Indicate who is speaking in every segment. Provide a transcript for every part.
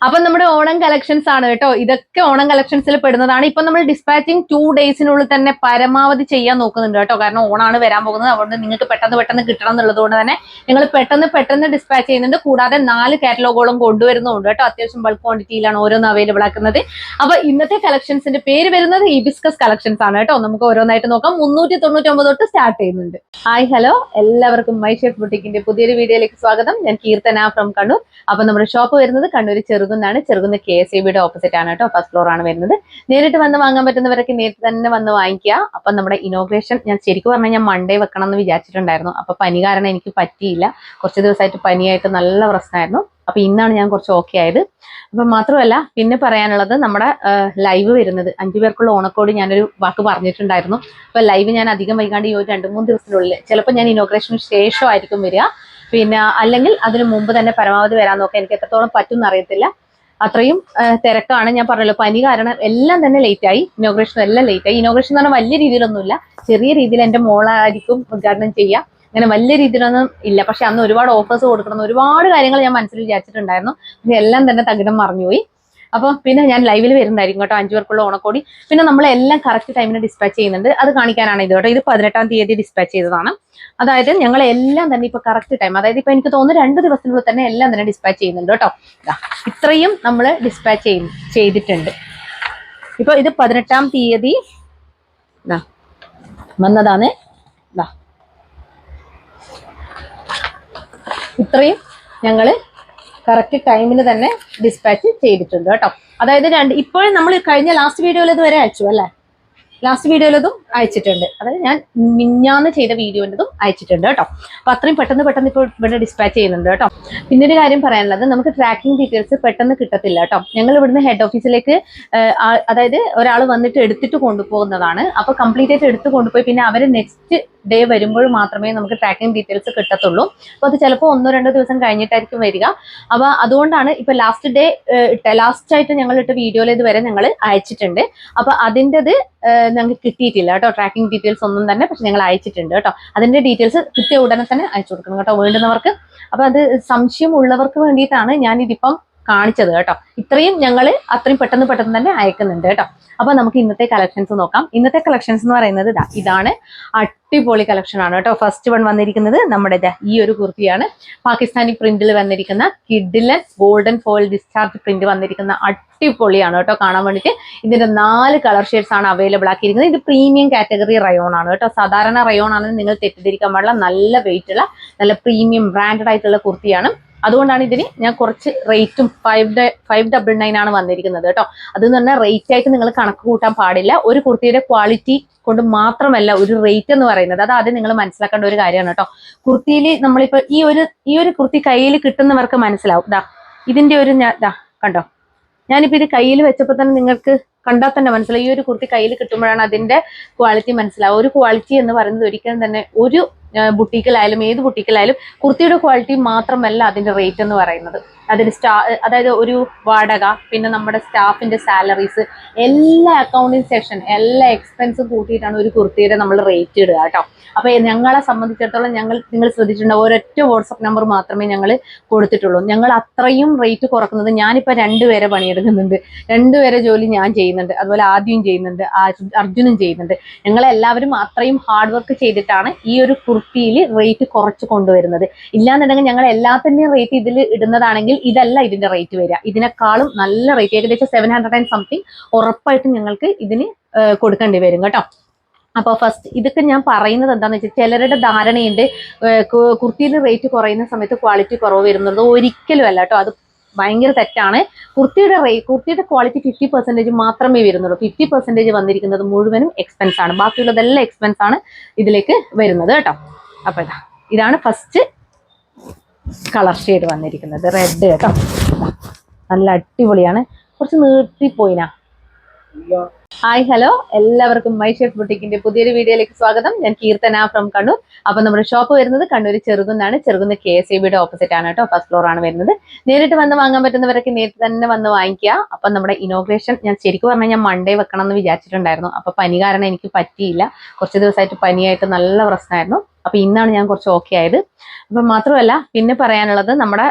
Speaker 1: അപ്പൊ നമ്മുടെ ഓണം കളക്ഷൻസ് ആണ് കേട്ടോ. ഇതൊക്കെ ഓണം കളക്ഷൻസിൽ പെടുന്നതാണ്. ഇപ്പൊ നമ്മൾ ഡിസ്പാച്ചിങ് 2 ഡേയ്സിനുള്ളിൽ തന്നെ പരമാവധി ചെയ്യാൻ നോക്കുന്നുണ്ട് കേട്ടോ. കാരണം ഓണാണ് വരാൻ പോകുന്നത്. അതുകൊണ്ട് നിങ്ങൾക്ക് പെട്ടെന്ന് കിട്ടണം എന്നുള്ളത് കൊണ്ട് തന്നെ ഞങ്ങൾ പെട്ടെന്ന് ഡിസ്പാച്ച് ചെയ്യുന്നുണ്ട്. കൂടാതെ 4 കാറ്റലോഗോളം കൊണ്ടുവരുന്നുണ്ട് കേട്ടോ. അത്യാവശ്യം ബൾക്ക് ക്വാണ്ടിറ്റിയിലാണ് ഓരോന്ന് അവൈലബിൾ ആക്കുന്നത്. അപ്പൊ ഇന്നത്തെ കളക്ഷൻസിന്റെ പേര് വരുന്നത് ഹിബിസ്കസ് കളക്ഷൻസ് ആണ് കേട്ടോ. നമുക്ക് ഓരോന്നായിട്ട് നോക്കാം. 399 തൊട്ട് സ്റ്റാർട്ട് ചെയ്യുന്നുണ്ട്. ഹായ് ഹലോ, എല്ലാവർക്കും മൈ ഷെഫ് ബുട്ടിക്കിന്റെ പുതിയൊരു വീഡിയോയിലേക്ക് സ്വാഗതം. ഞാൻ കീർത്തന ഫ്രം കണ്ണൂർ. അപ്പൊ നമ്മുടെ ഷോപ്പ് വരുന്നത് കണ്ണൂർ ചെറുകുന്നാണ്. ചെറുകുന്ന് KSEBയുടെ ഓപ്പോസിറ്റ് ആണ് കേട്ടോ. ഫസ്റ്റ് ഫ്ലോർ ആണ് വരുന്നത്. നേരിട്ട് വന്ന് വാങ്ങാൻ പറ്റുന്നവരൊക്കെ നേരിട്ട് തന്നെ വന്ന് വാങ്ങിക്കുക. അപ്പൊ നമ്മുടെ ഇനോഗ്രേഷൻ ഞാൻ ശരിക്കും പറഞ്ഞാൽ ഞാൻ മൺഡേ വെക്കണം എന്ന് വിചാരിച്ചിട്ടുണ്ടായിരുന്നു. അപ്പൊ പനി കാരണം എനിക്ക് പറ്റിയില്ല. കുറച്ച് ദിവസമായിട്ട് പനിയായിട്ട് നല്ല പ്രശ്നമായിരുന്നു. അപ്പൊ ഇന്നാണ് ഞാൻ കുറച്ച് ഓക്കെ ആയത്. അപ്പൊ മാത്രമല്ല പിന്നെ പറയാനുള്ളത്, നമ്മുടെ ലൈവ് വരുന്നത് 5 പേർക്കുള്ള ഓണക്കോടി ഞാനൊരു വാക്ക് പറഞ്ഞിട്ടുണ്ടായിരുന്നു. അപ്പൊ ലൈവ് ഞാൻ അധികം വൈകാണ്ട് ഈ ഒരു 2-3 ദിവസത്തിനുള്ളിൽ, ചിലപ്പോൾ ഞാൻ ഇനോഗ്രേഷന് ശേഷമായിരിക്കും വരിക. പിന്നെ അല്ലെങ്കിൽ അതിന് മുമ്പ് തന്നെ പരമാവധി വരാൻ നോക്കാം. എനിക്ക് എത്രത്തോളം പറ്റും എന്നറിയത്തില്ല. അത്രയും തിരക്കാണ്. ഞാൻ പറഞ്ഞല്ലോ, പനി കാരണം എല്ലാം തന്നെ ലേറ്റ് ആയി. ഇനോഗ്രേഷൻ എല്ലാം ലേറ്റ് ആയി. ഇനോഗ്രേഷൻ എന്ന് പറഞ്ഞാൽ വലിയ രീതിയിലൊന്നുമില്ല, ചെറിയ രീതിയിൽ എൻ്റെ മോളായിരിക്കും ഉദ്ഘാടനം ചെയ്യുക. അങ്ങനെ വലിയ രീതിയിലൊന്നും ഇല്ല. പക്ഷെ അന്ന് ഒരുപാട് ഓഫേഴ്സ് കൊടുക്കണം, ഒരുപാട് കാര്യങ്ങൾ ഞാൻ മനസ്സിൽ വിചാരിച്ചിട്ടുണ്ടായിരുന്നു. പക്ഷെ എല്ലാം തന്നെ തകിടം മറിഞ്ഞുപോയി. അപ്പോൾ പിന്നെ ഞാൻ ലൈവിൽ വരുന്നതായിരിക്കും കേട്ടോ. 5 പേർക്കുള്ള ഓണക്കോടി. പിന്നെ നമ്മളെല്ലാം കറക്റ്റ് ടൈമിന് ഡിസ്പാച്ച് ചെയ്യുന്നുണ്ട്. അത് കാണിക്കാനാണ് ഇത് കേട്ടോ. ഇത് 18-ാം തീയതി ഡിസ്പാച്ച് ചെയ്തതാണ്. അതായത് ഞങ്ങൾ എല്ലാം തന്നെ ഇപ്പൊ കറക്റ്റ് ടൈം, അതായത് ഇപ്പൊ എനിക്ക് തോന്നുന്നു 2 ദിവസത്തിനുള്ളിൽ തന്നെ എല്ലാം തന്നെ ഡിസ്പാച്ച് ചെയ്യുന്നുണ്ട് കേട്ടോ. ഇത്രയും നമ്മൾ ഡിസ്പാച്ച് ചെയ്തിട്ടുണ്ട്. ഇപ്പൊ ഇത് 18-ാം തീയതി വന്നതാണ്. ഇത്രയും ഞങ്ങള് കറക്റ്റ് ടൈമിന് തന്നെ ഡിസ്പാച്ച് ചെയ്തിട്ടുണ്ട് കേട്ടോ. അതായത് ഇപ്പോഴും നമ്മൾ കഴിഞ്ഞ ലാസ്റ്റ് വീഡിയോയിൽ ഇതുവരെ അയച്ചു അല്ലേ. ലാസ്റ്റ് വീഡിയോയിലതും അയച്ചിട്ടുണ്ട്. അതായത് ഞാൻ മിഞ്ഞാന്ന് ചെയ്ത വീഡിയോൻ്റെതും അയച്ചിട്ടുണ്ട് കേട്ടോ. അപ്പൊ അത്രയും പെട്ടെന്ന് ഇപ്പോൾ ഇവിടെ ഡിസ്പാച്ച് ചെയ്യുന്നുണ്ട് കേട്ടോ. പിന്നെ ഒരു കാര്യം പറയാനുള്ളത്, നമുക്ക് ട്രാക്കിംഗ് ഡീറ്റെയിൽസ് പെട്ടെന്ന് കിട്ടത്തില്ല കേട്ടോ. ഞങ്ങൾ ഇവിടുന്ന് ഹെഡ് ഓഫീസിലേക്ക് അതായത് ഒരാൾ വന്നിട്ട് എടുത്തിട്ട് കൊണ്ടുപോകുന്നതാണ്. അപ്പൊ കംപ്ലീറ്റ് ആയിട്ട് എടുത്ത് കൊണ്ടുപോയി പിന്നെ അവർ നെക്സ്റ്റ് ഡേ വരുമ്പോൾ മാത്രമേ നമുക്ക് ട്രാക്കിംഗ് ഡീറ്റെയിൽസ് കിട്ടത്തുള്ളൂ. അപ്പോൾ അത് ചിലപ്പോൾ 1-2 ദിവസം കഴിഞ്ഞിട്ടായിരിക്കും വരിക. അപ്പൊ അതുകൊണ്ടാണ് ഇപ്പൊ ലാസ്റ്റ് ആയിട്ട് ഞങ്ങൾ ഇട്ട വീഡിയോയിൽ ഇതുവരെ ഞങ്ങൾ അയച്ചിട്ടുണ്ട്. അപ്പൊ അതിൻ്റെത് ഞങ്ങൾക്ക് കിട്ടിയിട്ടില്ല കേട്ടോ, ട്രാക്കിംഗ് ഡീറ്റെയിൽസ് ഒന്നും തന്നെ. പക്ഷെ ഞങ്ങൾ അയച്ചിട്ടുണ്ട് കേട്ടോ. അതിന്റെ ഡീറ്റെയിൽസ് കിട്ടിയ ഉടനെ തന്നെ അയച്ചു കൊടുക്കണം കേട്ടോ വേണ്ടുന്നവർക്ക്. അപ്പൊ അത് സംശയം ഉള്ളവർക്ക് വേണ്ടിയിട്ടാണ് ഞാനിതിപ്പം കാണിച്ചത് കേട്ടോ. ഇത്രയും ഞങ്ങൾ അത്രയും പെട്ടെന്ന് തന്നെ അയക്കുന്നുണ്ട് കേട്ടോ. അപ്പൊ നമുക്ക് ഇന്നത്തെ കളക്ഷൻസ് നോക്കാം. ഇന്നത്തെ കളക്ഷൻസ് എന്ന് പറയുന്നത് ഇതാണ്. അടിപൊളി കളക്ഷൻ ആണ് കേട്ടോ. ഫസ്റ്റ് വൺ വന്നിരിക്കുന്നത് നമ്മുടെ ഈ ഒരു കുർത്തിയാണ്. പാകിസ്ഥാനി പ്രിന്റിൽ വന്നിരിക്കുന്ന കിഡിലൻ ഗോൾഡൻ ഫോയിൽ ഡിസ്ചാർജ് പ്രിന്റ് വന്നിരിക്കുന്ന അടിപൊളിയാണ് കേട്ടോ കാണാൻ വേണ്ടിയിട്ട്. ഇതിന്റെ 4 കളർ ഷെയ്ഡ്സ് ആണ് അവൈലബിൾ ആക്കിയിരിക്കുന്നത്. ഇത് പ്രീമിയം കാറ്റഗറി റയോൺ ആണ് കേട്ടോ. സാധാരണ റയോൺ ആണെന്ന് നിങ്ങൾ തെറ്റിദ്ധരിക്കാൻ പാടില്ല. നല്ല വെയിറ്റ് ഉള്ള നല്ല പ്രീമിയം ബ്രാൻഡഡ് ആയിട്ടുള്ള കുർത്തിയാണ്. അതുകൊണ്ടാണ് ഇതിന് ഞാൻ കുറച്ച് റേറ്റും 599 ആണ് വന്നിരിക്കുന്നത് കേട്ടോ. അതെന്ന് പറഞ്ഞാൽ റേറ്റ് ആയിട്ട് നിങ്ങൾ കണക്ക് കൂട്ടാൻ പാടില്ല. ഒരു കുർത്തിയുടെ ക്വാളിറ്റി കൊണ്ട് മാത്രമല്ല ഒരു റേറ്റ് എന്ന് പറയുന്നത്. അത് ആദ്യം നിങ്ങൾ മനസ്സിലാക്കേണ്ട ഒരു കാര്യമാണ് കേട്ടോ. കുർത്തിയിൽ നമ്മളിപ്പോ ഈ ഒരു കുർത്തി കയ്യിൽ കിട്ടുന്നവർക്ക് മനസ്സിലാവും. ഇതിന്റെ ഒരു കണ്ടോ, ഞാനിപ്പോ ഇത് കയ്യിൽ വെച്ചപ്പോൾ തന്നെ നിങ്ങൾക്ക് കണ്ടാൽ തന്നെ മനസ്സിലാവും. ഈ ഒരു കുർത്തി കയ്യിൽ കിട്ടുമ്പോഴാണ് അതിന്റെ ക്വാളിറ്റി മനസ്സിലാവും. ഒരു ക്വാളിറ്റി എന്ന് പറയുന്നത് ഒരിക്കലും തന്നെ ഒരു ബുട്ടീക്കിലായാലും ഏത് ബുട്ടീക്കിലായാലും കുർത്തിയുടെ ക്വാളിറ്റി മാത്രമല്ല അതിന്റെ റേറ്റ് എന്ന് പറയുന്നത്. അതിന് അതായത് ഒരു വാടക, പിന്നെ നമ്മുടെ സ്റ്റാഫിന്റെ സാലറീസ്, എല്ലാ അക്കൗണ്ടിങ് സെക്ഷൻ, എല്ലാ എക്സ്പെൻസും കൂട്ടിയിട്ടാണ് ഒരു കുർത്തിയുടെ നമ്മൾ റേറ്റ് ഇടുക കേട്ടോ. അപ്പൊ ഞങ്ങളെ സംബന്ധിച്ചിടത്തോളം നിങ്ങൾ ശ്രദ്ധിച്ചിട്ടുണ്ടാവും, ഒരൊറ്റ വാട്സപ്പ് നമ്പർ മാത്രമേ ഞങ്ങൾ കൊടുത്തിട്ടുള്ളൂ. ഞങ്ങൾ അത്രയും റേറ്റ് കുറക്കുന്നത്. ഞാനിപ്പോ 2 പേരെ പണിയെടുക്കുന്നുണ്ട്, 2 പേരെ ജോലി ഞാൻ ചെയ്യുന്നുണ്ട്, അതുപോലെ ആദ്യം ചെയ്യുന്നുണ്ട്, അർജുനും ചെയ്യുന്നുണ്ട്. ഞങ്ങളെല്ലാവരും അത്രയും ഹാർഡ് വർക്ക് ചെയ്തിട്ടാണ് ഈ ഒരു കുർത്തിയിൽ റേറ്റ് കുറച്ച് കൊണ്ടുവരുന്നത്. ഇല്ലാന്നുണ്ടെങ്കിൽ ഞങ്ങൾ എല്ലാത്തിന്റെയും റേറ്റ് ഇതിൽ ഇടുന്നതാണെങ്കിൽ ഇതല്ല ഇതിന്റെ റേറ്റ് വരിക. ഇതിനേക്കാളും നല്ല റേറ്റ്, ഏകദേശം 700 and something ഉറപ്പായിട്ടും ഞങ്ങൾക്ക് ഇതിന് കൊടുക്കേണ്ടി വരും കേട്ടോ. അപ്പോൾ ഫസ്റ്റ് ഇതൊക്കെ ഞാൻ പറയുന്നത് എന്താണെന്ന് വെച്ചാൽ, ചിലരുടെ ധാരണയുണ്ട് കുർത്തിയുടെ റേറ്റ് കുറയുന്ന സമയത്ത് ക്വാളിറ്റി കുറവ് വരുന്നത്. ഒരിക്കലും അല്ല കേട്ടോ, അത് ഭയങ്കര തെറ്റാണ്. കുർത്തിയുടെ ക്വാളിറ്റി 50% മാത്രമേ വരുന്നുള്ളൂ. 50% വന്നിരിക്കുന്നത് മുഴുവനും എക്സ്പെൻസ് ആണ്. ബാക്കിയുള്ളതെല്ലാം എക്സ്പെൻസ് ആണ് ഇതിലേക്ക് വരുന്നത് കേട്ടോ. അപ്പൊ ഇതാണ് ഫസ്റ്റ് കളർ ഷെയ്ഡ് വന്നിരിക്കുന്നത്, റെഡ് കേട്ടോ. നല്ല അടിപൊളിയാണ്. കുറച്ച് നീട്ടിപ്പോയിനാ. ഹായ് ഹലോ, എല്ലാവർക്കും മൈ ഷെഫ് ബുട്ടിക്കിന്റെ പുതിയൊരു വീഡിയോയിലേക്ക് സ്വാഗതം. ഞാൻ കീർത്തന ഫ്രം കണ്ണൂർ. അപ്പൊ നമ്മുടെ ഷോപ്പ് വരുന്നത് കണ്ണൂർ ചെറുകുന്നാണ്. ചെറുകുന്ന് KSEBയുടെ ഓപ്പോസിറ്റ് ആണ് കേട്ടോ. ഫസ്റ്റ് ഫ്ലോർ ആണ് വരുന്നത്. നേരിട്ട് വന്ന് വാങ്ങാൻ പറ്റുന്നവരൊക്കെ നേരിട്ട് തന്നെ വന്ന് വാങ്ങിക്കുക. അപ്പൊ നമ്മുടെ ഇനോഗ്രേഷൻ ഞാൻ ശരിക്കും പറഞ്ഞാൽ ഞാൻ മൺഡേ വെക്കണം എന്ന് വിചാരിച്ചിട്ടുണ്ടായിരുന്നു. അപ്പൊ പനി കാരണം എനിക്ക് പറ്റിയില്ല. കുറച്ച് ദിവസമായിട്ട് പനിയായിട്ട് നല്ല പ്രശ്നമായിരുന്നു. അപ്പൊ ഇന്നാണ് ഞാൻ കുറച്ച് ഓക്കെ ആയത്. അപ്പൊ മാത്രമല്ല പിന്നെ പറയാനുള്ളത്, നമ്മുടെ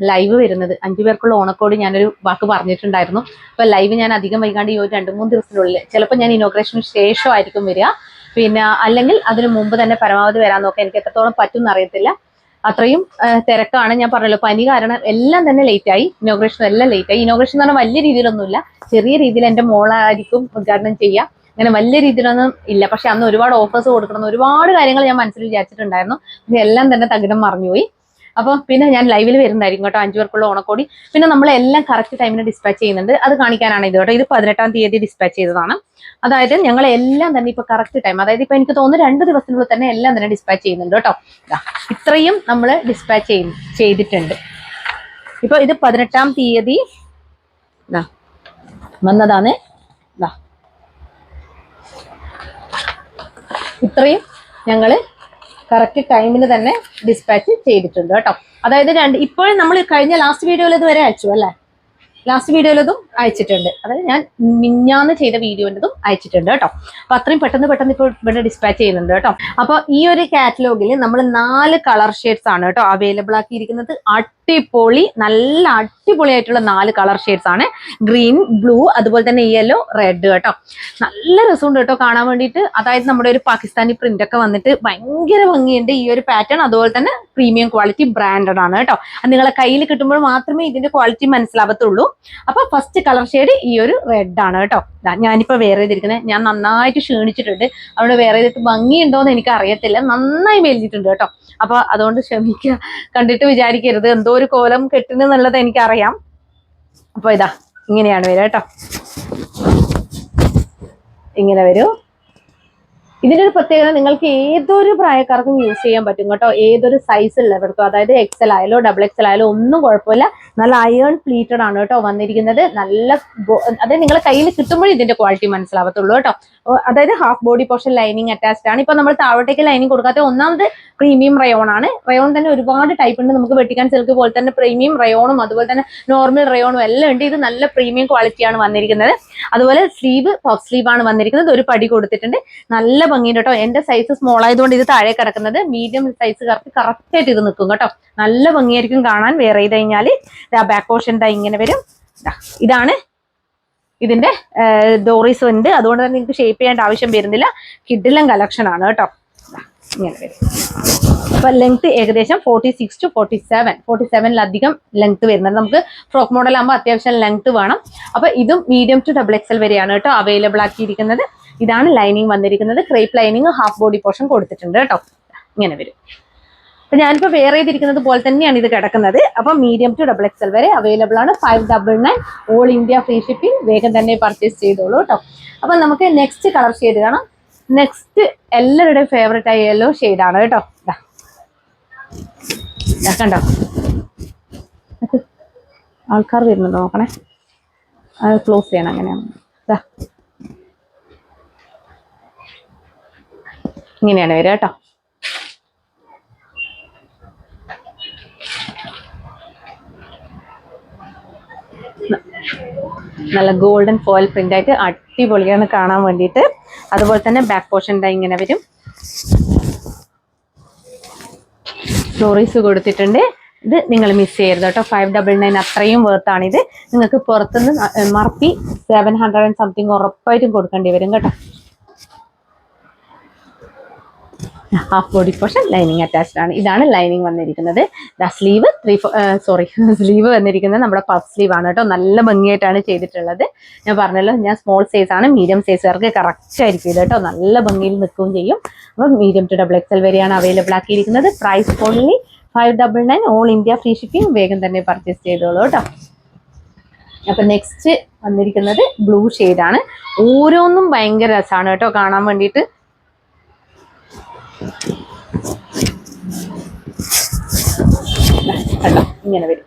Speaker 1: ലൈവ് വരുന്നത് 5 പേർക്കുള്ള ഓണക്കോടി ഞാനൊരു വാക്ക് പറഞ്ഞിട്ടുണ്ടായിരുന്നു. അപ്പൊ ലൈവ് ഞാൻ അധികം വൈകാണ്ട് ഈ ഒരു 2-3 ദിവസത്തിനുള്ളിൽ, ചിലപ്പോൾ ഞാൻ ഇനോഗ്രേഷന് ശേഷമായിരിക്കും വരിക, പിന്നെ അല്ലെങ്കിൽ അതിനു മുമ്പ് തന്നെ പരമാവധി വരാൻ നോക്കാം. എനിക്ക് എത്രത്തോളം പറ്റും അറിയത്തില്ല, അത്രയും തിരക്കാണ്. ഞാൻ പറഞ്ഞല്ലോ, പനി കാരണം എല്ലാം തന്നെ ലേറ്റ് ആയി, ഇനോഗ്രേഷൻ എല്ലാം ലേറ്റ് ആയി. ഇനോഗ്രേഷൻ എന്ന് പറഞ്ഞാൽ വലിയ രീതിയിലൊന്നുമില്ല, ചെറിയ രീതിയിൽ എൻ്റെ മോളായിരിക്കും ഉദ്ഘാടനം ചെയ്യുക, അങ്ങനെ വലിയ രീതിയിലൊന്നും ഇല്ല. പക്ഷെ അന്ന് ഒരുപാട് ഓഫേഴ്സ് കൊടുക്കണം, ഒരുപാട് കാര്യങ്ങൾ ഞാൻ മനസ്സിൽ വിചാരിച്ചിട്ടുണ്ടായിരുന്നു, പക്ഷെ എല്ലാം തന്നെ തകിടം മറിഞ്ഞുപോയി. അപ്പോൾ പിന്നെ ഞാൻ ലൈവിൽ വരുന്നതായിരിക്കും കേട്ടോ 5 പേർക്കുള്ള ഓണക്കോടി. പിന്നെ നമ്മളെല്ലാം കറക്റ്റ് ടൈമിന് ഡിസ്പാച്ച് ചെയ്യുന്നുണ്ട്, അത് കാണിക്കാനാണ് ഇത് കേട്ടോ. ഇത് 18-ാം തീയതി ഡിസ്പാച്ച് ചെയ്തതാണ്. അതായത് ഞങ്ങളെല്ലാം തന്നെ ഇപ്പൊ കറക്റ്റ് ടൈം, അതായത് ഇപ്പൊ എനിക്ക് തോന്നുന്നു 2 ദിവസത്തിനുള്ളിൽ തന്നെ എല്ലാം തന്നെ ഡിസ്പാച്ച് ചെയ്യുന്നുണ്ട് കേട്ടോ. ഇത്രയും നമ്മൾ ഡിസ്പാച്ച് ചെയ്തിട്ടുണ്ട്. ഇപ്പൊ ഇത് 18-ാം തീയതി വന്നതാണ്. ഇത്രയും ഞങ്ങള് കറക്റ്റ് ടൈമിന് തന്നെ ഡിസ്പാച്ച് ചെയ്തിട്ടുണ്ട് കേട്ടോ. അതായത് ഇപ്പോഴും നമ്മൾ കഴിഞ്ഞ ലാസ്റ്റ് വീഡിയോയിൽ ഇതുവരെ അയച്ചു അല്ലേ, ലാസ്റ്റ് വീഡിയോയിലതും അയച്ചിട്ടുണ്ട്. അതായത് ഞാൻ മിഞ്ഞാന്ന് ചെയ്ത വീഡിയോൻ്റെതും അയച്ചിട്ടുണ്ട് കേട്ടോ. അപ്പൊ അത്രയും പെട്ടെന്ന് ഇപ്പോൾ ഇവിടെ ഡിസ്പാച്ച് ചെയ്യുന്നുണ്ട് കേട്ടോ. അപ്പോൾ ഈ ഒരു കാറ്റലോഗിൽ നമ്മൾ 4 കളർ ഷെയ്ഡ്സ് ആണ് കേട്ടോ അവൈലബിൾ ആക്കിയിരിക്കുന്നത്. അടിപൊളി, നല്ല അടിപൊളിയായിട്ടുള്ള 4 കളർ ഷെയ്ഡ്സ് ആണ്. ഗ്രീൻ, ബ്ലൂ, അതുപോലെ തന്നെ യെല്ലോ, റെഡ് കേട്ടോ. നല്ല രസമുണ്ട് കേട്ടോ കാണാൻ വേണ്ടിയിട്ട്. അതായത് നമ്മുടെ ഒരു പാകിസ്ഥാനി പ്രിന്റ് ഒക്കെ വന്നിട്ട് ഭയങ്കര ഭംഗിയുണ്ട് ഈ ഒരു പാറ്റേൺ. അതുപോലെ തന്നെ പ്രീമിയം ക്വാളിറ്റി ബ്രാൻഡഡ് ആണ് കേട്ടോ. നിങ്ങളെ കയ്യിൽ കിട്ടുമ്പോൾ മാത്രമേ ഇതിന്റെ ക്വാളിറ്റി മനസ്സിലാവത്തുള്ളൂ. അപ്പൊ ഫസ്റ്റ് കളർ ഷെയ്ഡ് ഈ ഒരു റെഡ് ആണ് കേട്ടോ. ഞാനിപ്പോ വേറെ ചെയ്തിരിക്കുന്നത്, ഞാൻ നന്നായിട്ട് ക്ഷീണിച്ചിട്ടുണ്ട്, അവിടെ വേറെ ചെയ്തിട്ട് ഭംഗിയുണ്ടോന്ന് എനിക്ക് അറിയത്തില്ല, നന്നായി മെലിഞ്ഞിട്ടുണ്ട് കേട്ടോ. അപ്പൊ അതുകൊണ്ട് ക്ഷമിക്കുക, കണ്ടിട്ട് വിചാരിക്കരുത് എന്തോ ഒരു കോലം കെട്ടുന്നുള്ളത് എനിക്കറിയാം. അപ്പൊ ഇതാ ഇങ്ങനെയാണ് വരിക കേട്ടോ, ഇങ്ങനെ വരൂ. ഇതിന്റെ ഒരു പ്രത്യേകത, നിങ്ങൾക്ക് ഏതൊരു പ്രായക്കാർക്കും യൂസ് ചെയ്യാൻ പറ്റും കേട്ടോ, ഏതൊരു സൈസ് ഉള്ളവർക്കും. അതായത് XL ആയാലോ XXL ആയാലോ ഒന്നും കുഴപ്പമില്ല. നല്ല അയേൺ പ്ലീറ്റഡ് ആണ് കേട്ടോ വന്നിരിക്കുന്നത്. നല്ല അതായത് നിങ്ങളെ കയ്യിൽ കിട്ടുമ്പോഴേ ഇതിന്റെ ക്വാളിറ്റി മനസ്സിലാവത്തുള്ളൂ കേട്ടോ. അതായത് half body portion lining attached ആണ്. ഇപ്പൊ നമ്മൾ താഴോട്ടേക്ക് ലൈനിങ് കൊടുക്കാത്ത ഒന്നാമത് പ്രീമിയം റയോൺ ആണ്. റയോൺ തന്നെ ഒരുപാട് ടൈപ്പ് ഉണ്ട്, നമുക്ക് വെട്ടിക്കാൻ സിൽക്ക് പോലെ തന്നെ പ്രീമിയം റയോണും അതുപോലെ തന്നെ നോർമൽ റയോണും എല്ലാം ഉണ്ട്. ഇത് നല്ല പ്രീമിയം ക്വാളിറ്റിയാണ് വന്നിരിക്കുന്നത്. അതുപോലെ സ്ലീവ് പഫ് സ്ലീവ് ആണ് വന്നിരിക്കുന്നത്, ഒരു പടി കൊടുത്തിട്ടുണ്ട്, നല്ല ഭംഗിയുണ്ട് കേട്ടോ. എന്റെ സൈസ് സ്മോൾ ആയതുകൊണ്ട് ഇത് താഴെ കിടക്കുന്നത്, മീഡിയം സൈസുകാർക്ക് കറക്റ്റ് ആയിട്ട് ഇത് നിൽക്കും കേട്ടോ. നല്ല ഭംഗിയായിരിക്കും കാണാൻ. വെയർ ചെയ്ത് കഴിഞ്ഞാൽ ബാക്ക് പോർഷൻ ഇങ്ങനെ വരും. ഇതാണ് ഇതിന്റെ ഡോറീസ് ഉണ്ട്, അതുകൊണ്ട് തന്നെ നിങ്ങൾക്ക് ഷേപ്പ് ചെയ്യേണ്ട ആവശ്യം വരുന്നില്ല. കിഡിലൻ കളക്ഷൻ ആണ് കേട്ടോ. ഇങ്ങനെ വരും. അപ്പൊ ലെങ്ത് ഏകദേശം 46 to 47-ലധികം ലെങ്ത് വരുന്നത്. നമുക്ക് ഫ്രോക്ക് മോഡൽ ആകുമ്പോൾ അത്യാവശ്യം ലെങ്ത് വേണം. അപ്പൊ ഇതും മീഡിയം ടു XXL വരെയാണ് കേട്ടോ അവൈലബിൾ ആക്കിയിരിക്കുന്നത്. ഇതാണ് ലൈനിങ് വന്നിരിക്കുന്നത്. Crepe lining half body portion കൊടുത്തിട്ടുണ്ട് കേട്ടോ. ഇങ്ങനെ വരും. അപ്പൊ ഞാനിപ്പോ വേറെ ചെയ്തിരിക്കുന്നത് പോലെ തന്നെയാണ് ഇത് കിടക്കുന്നത്. അപ്പൊ മീഡിയം ടു XXL വരെ അവൈലബിൾ ആണ്. 599 ഓൾ ഇന്ത്യ ഫ്രീ ഷിപ്പിംഗ്. വേഗം തന്നെ പർച്ചേസ് ചെയ്തോളൂ കേട്ടോ. അപ്പൊ നമുക്ക് നെക്സ്റ്റ് കളർ ഷെയ്ഡ് കാണാം. നെക്സ്റ്റ് എല്ലാവരുടെയും ഫേവറേറ്റ് ആയ യെല്ലോ ഷെയ്ഡാണ് കേട്ടോ. കണ്ടോ, ആൾക്കാർ വരുന്നുണ്ടോ നോക്കണേ, അത് ക്ലോസ് ചെയ്യണം. അങ്ങനെയാണ്, ഇങ്ങനെയാണ് വരിക കേട്ടോ. നല്ല ഗോൾഡൻ ഫോയിൽ പ്രിന്റ് ആയിട്ട് അടിപൊളിയാണ് കാണാൻ വേണ്ടിയിട്ട്. അതുപോലെ തന്നെ ബാക്ക് പോർഷൻ ഇങ്ങനെ വരും, സ്റ്റോറീസ് കൊടുത്തിട്ടുണ്ട്. ഇത് നിങ്ങൾ മിസ് ചെയ്യരുത് കേട്ടോ. 599 അത്രയും വേർത്താണ് ഇത്. നിങ്ങൾക്ക് പുറത്തുനിന്ന് മറപ്പി 700 സംതിങ് ഉറപ്പായിട്ടും കൊടുക്കേണ്ടി വരും കേട്ടോ. Half body portion lining attached ആണ്. ഇതാണ് ലൈനിങ് വന്നിരിക്കുന്നത്. സ്ലീവ് സ്ലീവ് വന്നിരിക്കുന്നത് നമ്മുടെ പഫ് സ്ലീവ് ആണ് കേട്ടോ. നല്ല ഭംഗിയായിട്ടാണ് ചെയ്തിട്ടുള്ളത്. ഞാൻ പറഞ്ഞല്ലോ, ഞാൻ സ്മോൾ സൈസ് ആണ്, മീഡിയം സൈസുകാർക്ക് കറക്റ്റ് ആയിരിക്കും ഇത് കേട്ടോ. നല്ല ഭംഗിയിൽ നിൽക്കുകയും ചെയ്യും. അപ്പം മീഡിയം ടു XXL വരെയാണ് അവൈലബിൾ ആക്കിയിരിക്കുന്നത്. Price only 599 all India free shipping. വേഗം തന്നെ പർച്ചേസ് ചെയ്തോളൂ കേട്ടോ. അപ്പൊ നെക്സ്റ്റ് വന്നിരിക്കുന്നത് ബ്ലൂ ഷെയ്ഡാണ്. ഓരോന്നും ഭയങ്കര രസമാണ് കേട്ടോ കാണാൻ വേണ്ടിയിട്ട്. ഇങ്ങനെ വരും.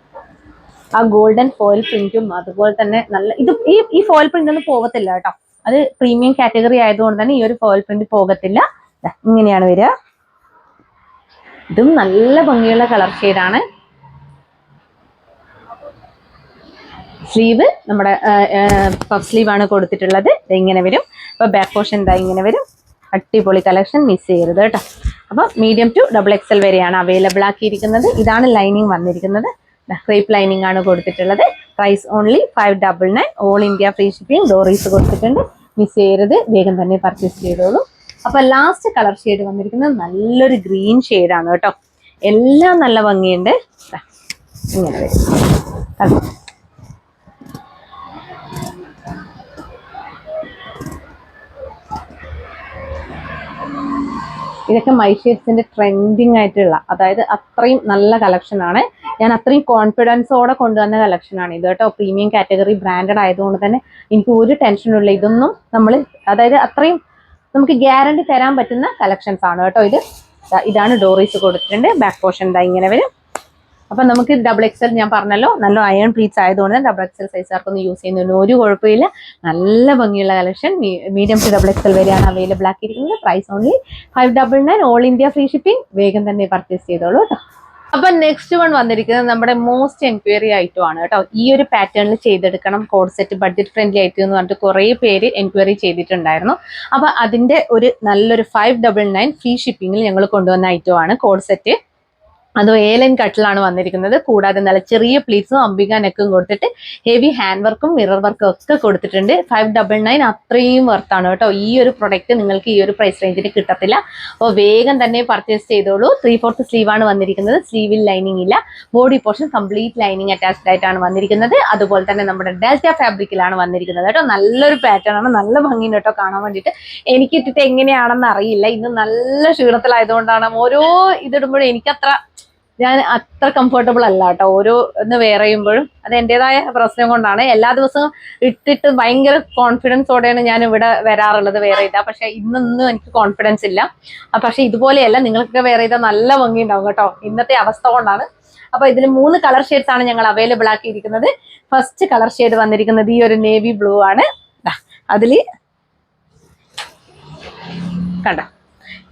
Speaker 1: ആ ഗോൾഡൻ ഫോയിൽ പ്രിന്റും അതുപോലെ തന്നെ നല്ല ഇത് ഈ ഫോയിൽ പ്രിന്റ് ഒന്നും പോകത്തില്ല കേട്ടോ. അത് പ്രീമിയം കാറ്റഗറി ആയതുകൊണ്ട് തന്നെ ഈ ഒരു ഫോയിൽ പ്രിന്റ് പോകത്തില്ല. ഇങ്ങനെയാണ് വരിക. ഇതും നല്ല ഭംഗിയുള്ള കളർ ഷെയ്ഡാണ്. സ്ലീവ് നമ്മുടെ പഫ് സ്ലീവ് ആണ് കൊടുത്തിട്ടുള്ളത്. ഇങ്ങനെ വരും. അപ്പൊ ബാക്ക് പോർഷൻ ഇങ്ങനെ വരും. അടിപൊളി കളക്ഷൻ, മിസ് ചെയ്യരുത് കേട്ടോ. അപ്പം മീഡിയം ടു XXL വരെയാണ് അവൈലബിൾ ആക്കിയിരിക്കുന്നത്. ഇതാണ് ലൈനിങ് വന്നിരിക്കുന്നത്. ക്രേപ്പ് ലൈനിങ് ആണ് കൊടുത്തിട്ടുള്ളത്. Price only 599. All India free shipping. ഡോറീസ് കൊടുത്തിട്ടുണ്ട്. മിസ് ചെയ്യരുത്, വേഗം തന്നെ പർച്ചേസ് ചെയ്തോളൂ. അപ്പൊ ലാസ്റ്റ് കളർ ഷെയ്ഡ് വന്നിരിക്കുന്നത് നല്ലൊരു ഗ്രീൻ ഷെയ്ഡാണ് കേട്ടോ. എല്ലാം നല്ല ഭംഗിയുണ്ട്. ഇങ്ങനെ വരും. ഇതൊക്കെ മൈഷേഡ്സിന്റെ ട്രെൻഡിങ് ആയിട്ടുള്ള, അതായത് അത്രയും നല്ല കളക്ഷൻ ആണ്. ഞാൻ അത്രയും കോൺഫിഡൻസോടെ കൊണ്ടുവന്ന കളക്ഷൻ ആണ് ഇത് കേട്ടോ. പ്രീമിയം കാറ്റഗറി ബ്രാൻഡഡ് ആയതുകൊണ്ട് തന്നെ എനിക്ക് ഒരു ടെൻഷനുള്ള ഇതൊന്നും നമ്മൾ, അതായത് അത്രയും നമുക്ക് ഗ്യാരണ്ടി തരാൻ പറ്റുന്ന കളക്ഷൻസ് ആണ് കേട്ടോ ഇത്. ഇതാണ് ഡോറീസ് കൊടുത്തിട്ടുണ്ട്. ബാക്ക് പോർഷൻ ഇതാ ഇങ്ങനെ വരും. അപ്പൊ നമുക്ക് XXL ഞാൻ പറഞ്ഞല്ലോ, നല്ല അയൺ പ്ലീറ്റ്സ് ആയതുകൊണ്ട് തന്നെ XXL സൈസുകാർക്കൊന്നും യൂസ് ചെയ്യുന്നതിന് ഒരു കുഴപ്പമില്ല. നല്ല ഭംഗിയുള്ള കളക്ഷൻ. മീഡിയം ടു XXL വരെയാണ് അവൈലബിൾ ആക്കിയിരിക്കുന്നത്. Price only 599. All India free shipping. വേഗം തന്നെ പർച്ചേസ് ചെയ്തോളൂ കേട്ടോ. അപ്പൊ നെക്സ്റ്റ് വൺ വന്നിരിക്കുന്നത് നമ്മുടെ മോസ്റ്റ് എൻക്വയറി ഐറ്റം ആണ് കേട്ടോ. ഈ ഒരു പാറ്റേണിൽ ചെയ്തെടുക്കണം, code set budget friendly item എന്ന് പറഞ്ഞിട്ട് കുറേ പേര് എൻക്വയറി ചെയ്തിട്ടുണ്ടായിരുന്നു. അപ്പൊ അതിന്റെ ഒരു നല്ലൊരു 599 ഫ്രീ ഷിപ്പിംഗിൽ ഞങ്ങൾ കൊണ്ടുവന്ന ഐറ്റം ആണ് കോഡ് സെറ്റ്. അത് A-line കട്ടിലാണ് വന്നിരിക്കുന്നത്. കൂടാതെ നല്ല ചെറിയ പ്ലീറ്റ്സും അംബിക നെക്കും കൊടുത്തിട്ട് ഹെവി ഹാൻഡ് വർക്കും മിറർ വർക്കും ഒക്കെ കൊടുത്തിട്ടുണ്ട്. 599 അത്രയും വർത്താണ് കേട്ടോ. ഈ ഒരു പ്രൊഡക്റ്റ് നിങ്ങൾക്ക് ഈ ഒരു പ്രൈസ് റേഞ്ചിന് കിട്ടത്തില്ല. അപ്പോൾ വേഗം തന്നെ പർച്ചേസ് ചെയ്തോളൂ. 3/4 സ്ലീവ് ആണ് വന്നിരിക്കുന്നത്. സ്ലീവിൽ ലൈനിങ് ഇല്ല. Body portion complete lining attached ആയിട്ടാണ് വന്നിരിക്കുന്നത്. അതുപോലെ തന്നെ നമ്മുടെ ഡെൽറ്റ ഫാബ്രിക്കിലാണ് വന്നിരിക്കുന്നത് കേട്ടോ. നല്ലൊരു പാറ്റേൺ ആണ്, നല്ല ഭംഗിയുണ്ട് കേട്ടോ കാണാൻ വേണ്ടിയിട്ട്. എനിക്ക് ഇട്ടിട്ട് എങ്ങനെയാണെന്ന് അറിയില്ല, ഇന്ന് നല്ല ക്ഷീണത്തിലായതുകൊണ്ടാണ് ഓരോ ഇതിടുമ്പോഴും എനിക്കത്ര ഞാൻ അത്ര കംഫർട്ടബിൾ അല്ല കേട്ടോ. ഓരോ ഒന്ന് വെയർ ചെയ്യുമ്പോഴും അത് എൻ്റെതായ പ്രശ്നം കൊണ്ടാണ്. എല്ലാ ദിവസവും ഇട്ടിട്ട് ഭയങ്കര കോൺഫിഡൻസോടെയാണ് ഞാൻ ഇവിടെ വരാറുള്ളത് വെയർ ചെയ്താൽ. പക്ഷെ ഇന്നൊന്നും എനിക്ക് കോൺഫിഡൻസ് ഇല്ല. പക്ഷെ ഇതുപോലെയല്ല, നിങ്ങൾക്കൊക്കെ വെയർ ചെയ്താൽ നല്ല ഭംഗി ഉണ്ടാവും കേട്ടോ. ഇന്നത്തെ അവസ്ഥ കൊണ്ടാണ്. അപ്പൊ ഇതിൽ 3 കളർ ഷെയ്ഡ്സ് ആണ് ഞങ്ങൾ അവൈലബിൾ ആക്കിയിരിക്കുന്നത്. ഫസ്റ്റ് കളർ ഷെയ്ഡ് വന്നിരിക്കുന്നത് ഈ ഒരു നേവി ബ്ലൂ ആണ്. അതില് കണ്ടോ,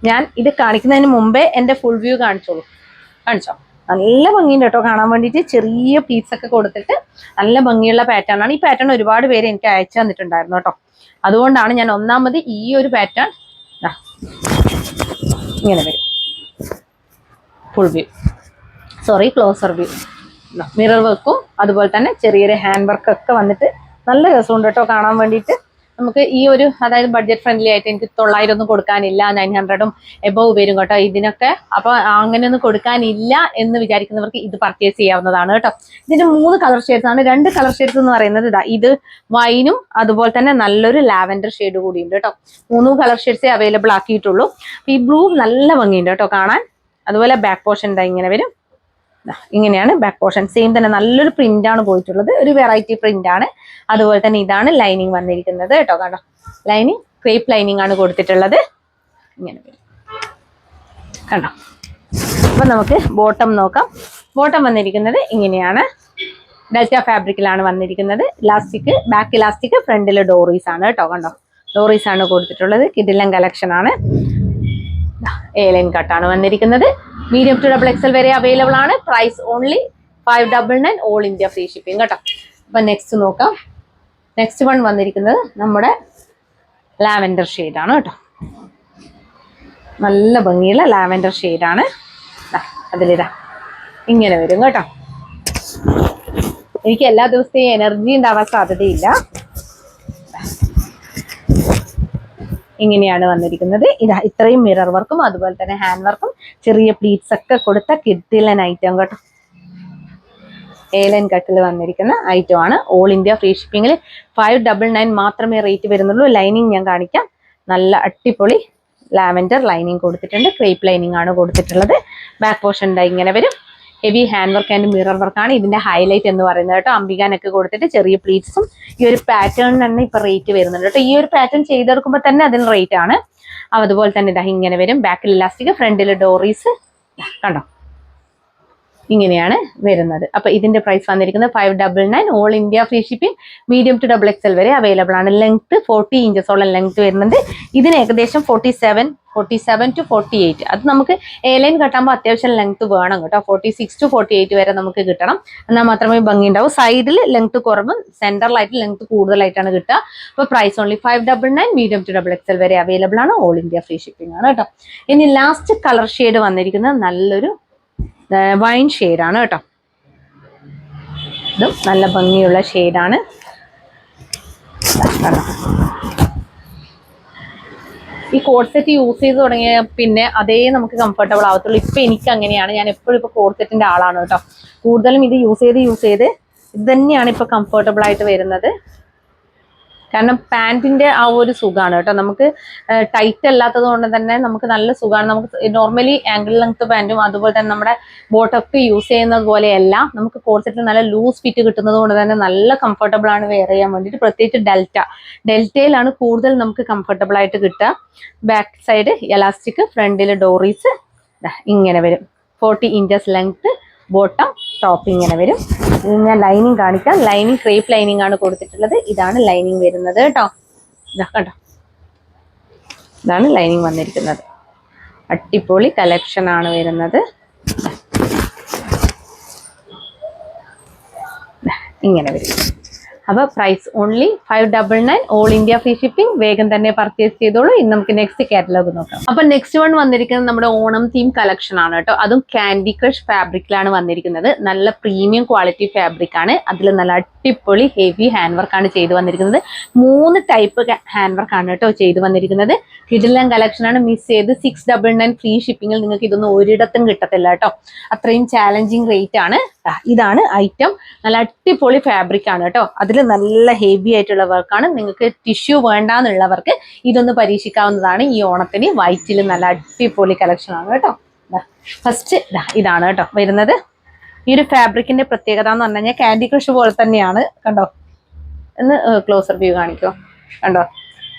Speaker 1: ഞാൻ ഇത് കാണിക്കുന്നതിന് മുമ്പേ എൻ്റെ ഫുൾ വ്യൂ കാണിച്ചോ. നല്ല ഭംഗിയുണ്ട് കേട്ടോ കാണാൻ വേണ്ടിയിട്ട്. ചെറിയ പീസ് ഒക്കെ കൊടുത്തിട്ട് നല്ല ഭംഗിയുള്ള പാറ്റേൺ ആണ്. ഈ പാറ്റേൺ ഒരുപാട് പേര് എനിക്ക് അയച്ചു തന്നിട്ടുണ്ടായിരുന്നു കേട്ടോ. അതുകൊണ്ടാണ് ഞാൻ ഒന്നാമത് ഈ ഒരു പാറ്റേൺ ഇങ്ങനെ വരും. Full view, sorry closer view. Mirror വർക്കും അതുപോലെ തന്നെ ചെറിയൊരു ഹാൻഡ് വർക്കൊക്കെ വന്നിട്ട് നല്ല രസമുണ്ട് കേട്ടോ കാണാൻ വേണ്ടിയിട്ട്. നമുക്ക് ഈ ഒരു, അതായത് ബഡ്ജറ്റ് ഫ്രണ്ട്ലി ആയിട്ട് എനിക്ക് 900 ഒന്നും കൊടുക്കാനില്ല, 900 എബവ് വരും കേട്ടോ ഇതിനൊക്കെ. അപ്പൊ അങ്ങനെയൊന്നും കൊടുക്കാനില്ല എന്ന് വിചാരിക്കുന്നവർക്ക് ഇത് പർച്ചേസ് ചെയ്യാവുന്നതാണ് കേട്ടോ. ഇതിന്റെ 3 കളർ ഷെയ്ഡ്സ് ആണ്. 2 കളർ ഷെയ്ഡ്സ് എന്ന് പറയുന്നത് ഇത് വൈനും അതുപോലെ തന്നെ നല്ലൊരു ലാവൻഡർ ഷെയ്ഡ് കൂടി ഉണ്ട് കേട്ടോ. 3 കളർ ഷെയ്ഡ്സേ അവൈലബിൾ ആക്കിയിട്ടുള്ളൂ. ഈ ബ്ലൂ നല്ല ഭംഗിയുണ്ട് കേട്ടോ കാണാൻ. അതുപോലെ ബാക്ക് പോർഷൻ ഇതാ ഇങ്ങനെ വരും. ഇങ്ങനെയാണ് ബാക്ക് പോർഷൻ. സെയിം തന്നെ നല്ലൊരു പ്രിന്റ് ആണ് പോയിട്ടുള്ളത്, ഒരു വെറൈറ്റി പ്രിന്റ് ആണ്. അതുപോലെ തന്നെ ഇതാണ് ലൈനിങ് വന്നിരിക്കുന്നത് കേട്ടോ. കണ്ടോ, ലൈനിങ് ക്രേപ്പ് ലൈനിങ് ആണ് കൊടുത്തിട്ടുള്ളത്. ഇങ്ങനെ വരും കണ്ടോ. അപ്പൊ നമുക്ക് ബോട്ടം നോക്കാം. ബോട്ടം വന്നിരിക്കുന്നത് ഇങ്ങനെയാണ്. ഡെൽറ്റ ഫാബ്രിക്കിലാണ് വന്നിരിക്കുന്നത്. ഇലാസ്റ്റിക്, ബാക്ക് ഇലാസ്റ്റിക്, ഫ്രണ്ടിൽ ഡോറീസ് ആണ് കേട്ടോ. കണ്ടോ, ഡോറീസ് ആണ് കൊടുത്തിട്ടുള്ളത്. കിഡിലൻ കളക്ഷൻ ആണ്. A-line കട്ടാണ് വന്നിരിക്കുന്നത്. മീഡിയം ടു XXL വരെ അവൈലബിൾ ആണ്. Price only 599. All India free shipping കേട്ടോ. അപ്പൊ നെക്സ്റ്റ് നോക്കാം. നെക്സ്റ്റ് വൺ വന്നിരിക്കുന്നത് നമ്മുടെ ലാവൻഡർ ഷെയ്ഡാണ് കേട്ടോ. നല്ല ഭംഗിയുള്ള ലാവൻഡർ ഷെയ്ഡാണ്. അതിലിതാ ഇങ്ങനെ വരും കേട്ടോ. എനിക്ക് എല്ലാ ദിവസത്തെയും എനർജി ഉണ്ടാവാൻ സാധ്യതയില്ല. ഇങ്ങനെയാണ് വന്നിരിക്കുന്നത്. ഇതാ ഇത്രയും മിറർ വർക്കും അതുപോലെ തന്നെ ഹാൻഡ് വർക്കും ചെറിയ പ്ലീറ്റ്സ് ഒക്കെ കൊടുത്ത കിഡിലൻ ഐറ്റം കേട്ടോ. A-line കട്ടിൽ വന്നിരിക്കുന്ന ഐറ്റം ആണ്. ഓൾ ഇന്ത്യ ഫ്രീ ഷിപ്പിംഗിൽ 599 മാത്രമേ റേറ്റ് വരുന്നുള്ളൂ. ലൈനിങ് ഞാൻ കാണിക്കാം. നല്ല അടിപൊളി ലാവൻഡർ ലൈനിങ് കൊടുത്തിട്ടുണ്ട്. ക്രേപ്പ് ലൈനിങ് ആണ് കൊടുത്തിട്ടുള്ളത്. ബാക്ക് പോർഷൻ ഇങ്ങനെ വരും. Heavy hand work and mirror വർക്കാണ് ഇതിന്റെ ഹൈലൈറ്റ് എന്ന് പറയുന്നത് കേട്ടോ. അംബികാനൊക്കെ കൊടുത്തിട്ട് ചെറിയ പ്ലീറ്റ്സും ഈ ഒരു പാറ്റേണിന് തന്നെ ഇപ്പൊ റേറ്റ് വരുന്നുണ്ട് കേട്ടോ. ഈ ഒരു പാറ്റേൺ ചെയ്തെടുക്കുമ്പോൾ തന്നെ അതിന് റേറ്റ് ആണ്. അതുപോലെ തന്നെ ഇതാ ഇങ്ങനെ വരും. ബാക്കിൽ ഇലാസ്റ്റിക്, ഫ്രണ്ടിൽ ഡോറീസ്. കണ്ടോ, ഇങ്ങനെയാണ് വരുന്നത്. അപ്പൊ ഇതിന്റെ പ്രൈസ് വന്നിരിക്കുന്നത് 599. All India free shipping. Medium to XXL വരെ അവൈലബിൾ ആണ്. ലെങ്ത് 40 ഇഞ്ചസോളം ലെങ്ത് വരുന്നുണ്ട്. ഇതിന് ഏകദേശം 47 to 48. അത് നമുക്ക് എ ലൈൻ കട്ടാകുമ്പോൾ അത്യാവശ്യം ലെങ്ത് വേണം കേട്ടോ. 46 to 48 വരെ നമുക്ക് കിട്ടണം, എന്നാൽ മാത്രമേ ഭംഗി ഉണ്ടാവും. സൈഡിൽ ലെങ്ത് കുറവും സെന്ററിലായിട്ട് ലെങ്ത് കൂടുതലായിട്ടാണ് കിട്ടുക. അപ്പോൾ price only 599. Medium to XXL വരെ അവൈലബിൾ ആണ്. ഓൾ ഇന്ത്യ ഫ്രീ ഷിപ്പിംഗ് ആണ് കേട്ടോ. ഇനി ലാസ്റ്റ് കളർ ഷെയ്ഡ് വന്നിരിക്കുന്നത് നല്ലൊരു വൈൻ ഷെയ്ഡാണ് കേട്ടോ. ഇതും നല്ല ഭംഗിയുള്ള ഷെയ്ഡാണ്. ഈ കോഡ് സെറ്റ് യൂസ് ചെയ്ത് തുടങ്ങിയ പിന്നെ അതേ നമുക്ക് കംഫർട്ടബിൾ ആവത്തുള്ളൂ. ഇപ്പൊ എനിക്ക് അങ്ങനെയാണ്, ഞാൻ എപ്പോഴും ഇപ്പൊ കോഡ് സെറ്റിന്റെ ആളാണ് കേട്ടോ. കൂടുതലും ഇത് യൂസ് ചെയ്ത് ഇത് തന്നെയാണ് ഇപ്പൊ കംഫർട്ടബിൾ ആയിട്ട് വരുന്നത്. കാരണം പാൻറ്റിന്റെ ആ ഒരു സുഖമാണ് കേട്ടോ. നമുക്ക് ടൈറ്റ് അല്ലാത്തത് കൊണ്ട് തന്നെ നമുക്ക് നല്ല സുഖമാണ്. നമുക്ക് നോർമലി ആംഗിൾ ലെങ്ത് പാൻറ്റും അതുപോലെ തന്നെ നമ്മുടെ ബോട്ടൊക്കെ യൂസ് ചെയ്യുന്നത് പോലെയല്ല, നമുക്ക് കോഡ് സെറ്റിൽ നല്ല ലൂസ് ഫിറ്റ് കിട്ടുന്നത് കൊണ്ട് തന്നെ നല്ല കംഫർട്ടബിൾ ആണ് വെയർ ചെയ്യാൻ വേണ്ടിയിട്ട്. പ്രത്യേകിച്ച് ഡെൽറ്റയിലാണ് കൂടുതൽ നമുക്ക് കംഫർട്ടബിൾ ആയിട്ട് കിട്ടുക. ബാക്ക് സൈഡ് എലാസ്റ്റിക്, ഫ്രണ്ടിൽ ഡോറീസ് ഇങ്ങനെ വരും. 40 ഇഞ്ചസ് ലെങ്ത്, ബോട്ടം, ടോപ്പ് ഇങ്ങനെ വരും. ഞാൻ ലൈനിങ് കാണിക്കാം. ലൈനിങ് ക്രേപ്പ് ലൈനിങ് ആണ് കൊടുത്തിട്ടുള്ളത്. ഇതാണ് ലൈനിങ് വരുന്നത് കേട്ടോ. കണ്ടോ, ഇതാണ് ലൈനിങ് വന്നിരിക്കുന്നത്. അടിപൊളി കളക്ഷൻ ആണ് വരുന്നത്. ഇങ്ങനെ വരും. അപ്പോൾ price only 599. All India free shipping. വേഗം തന്നെ പർച്ചേസ് ചെയ്തോളൂ. ഇനി നമുക്ക് നെക്സ്റ്റ് കാറ്റലോഗ് നോക്കാം. അപ്പൊ നെക്സ്റ്റ് വൺ വന്നിരിക്കുന്നത് നമ്മുടെ ഓണം തീം കളക്ഷൻ ആണ് കേട്ടോ. അതും കാൻഡി ക്രഷ് ഫാബ്രിക്കിലാണ് വന്നിരിക്കുന്നത്. നല്ല പ്രീമിയം ക്വാളിറ്റി ഫാബ്രിക് ആണ്. അതിൽ നല്ല അടിപൊളി ഹെവി ഹാൻഡ് വർക്ക് ആണ് ചെയ്ത് വന്നിരിക്കുന്നത്. 3 ടൈപ്പ് ഹാൻഡ് വർക്ക് ആണ് കേട്ടോ ചെയ്ത് വന്നിരിക്കുന്നത്. കിഡിലൻ കളക്ഷൻ ആണ്. മിസ് ചെയ്ത് 699 ഫ്രീ ഷിപ്പിംഗിൽ നിങ്ങൾക്ക് ഇതൊന്നും ഒരിടത്തും കിട്ടത്തില്ല കേട്ടോ. അത്രയും ചാലഞ്ചിങ് റേറ്റ് ആണ്. ഇതാണ് ഐറ്റം. നല്ല അടിപൊളി ഫാബ്രിക് ആണ് കേട്ടോ. അതിൽ നല്ല ഹെവി ആയിട്ടുള്ള വർക്കാണ്. നിങ്ങൾക്ക് ടിഷ്യൂ വേണ്ടാന്നുള്ളവർക്ക് ഇതൊന്ന് പരീക്ഷിക്കാവുന്നതാണ്. ഈ ഓണത്തിന് വൈറ്റിൽ നല്ല അടിപൊളി കളക്ഷൻ ആണ് കേട്ടോ. ഫസ്റ്റ് ഇതാണ് കേട്ടോ വരുന്നത്. ഈ ഒരു ഫാബ്രിക്കിന്റെ പ്രത്യേകത എന്ന് പറഞ്ഞു കഴിഞ്ഞാൽ കാൻഡി ക്രഷ് പോലെ തന്നെയാണ്. കണ്ടോ, ഒന്ന് ക്ലോസർ വ്യൂ കാണിക്കോ. കണ്ടോ,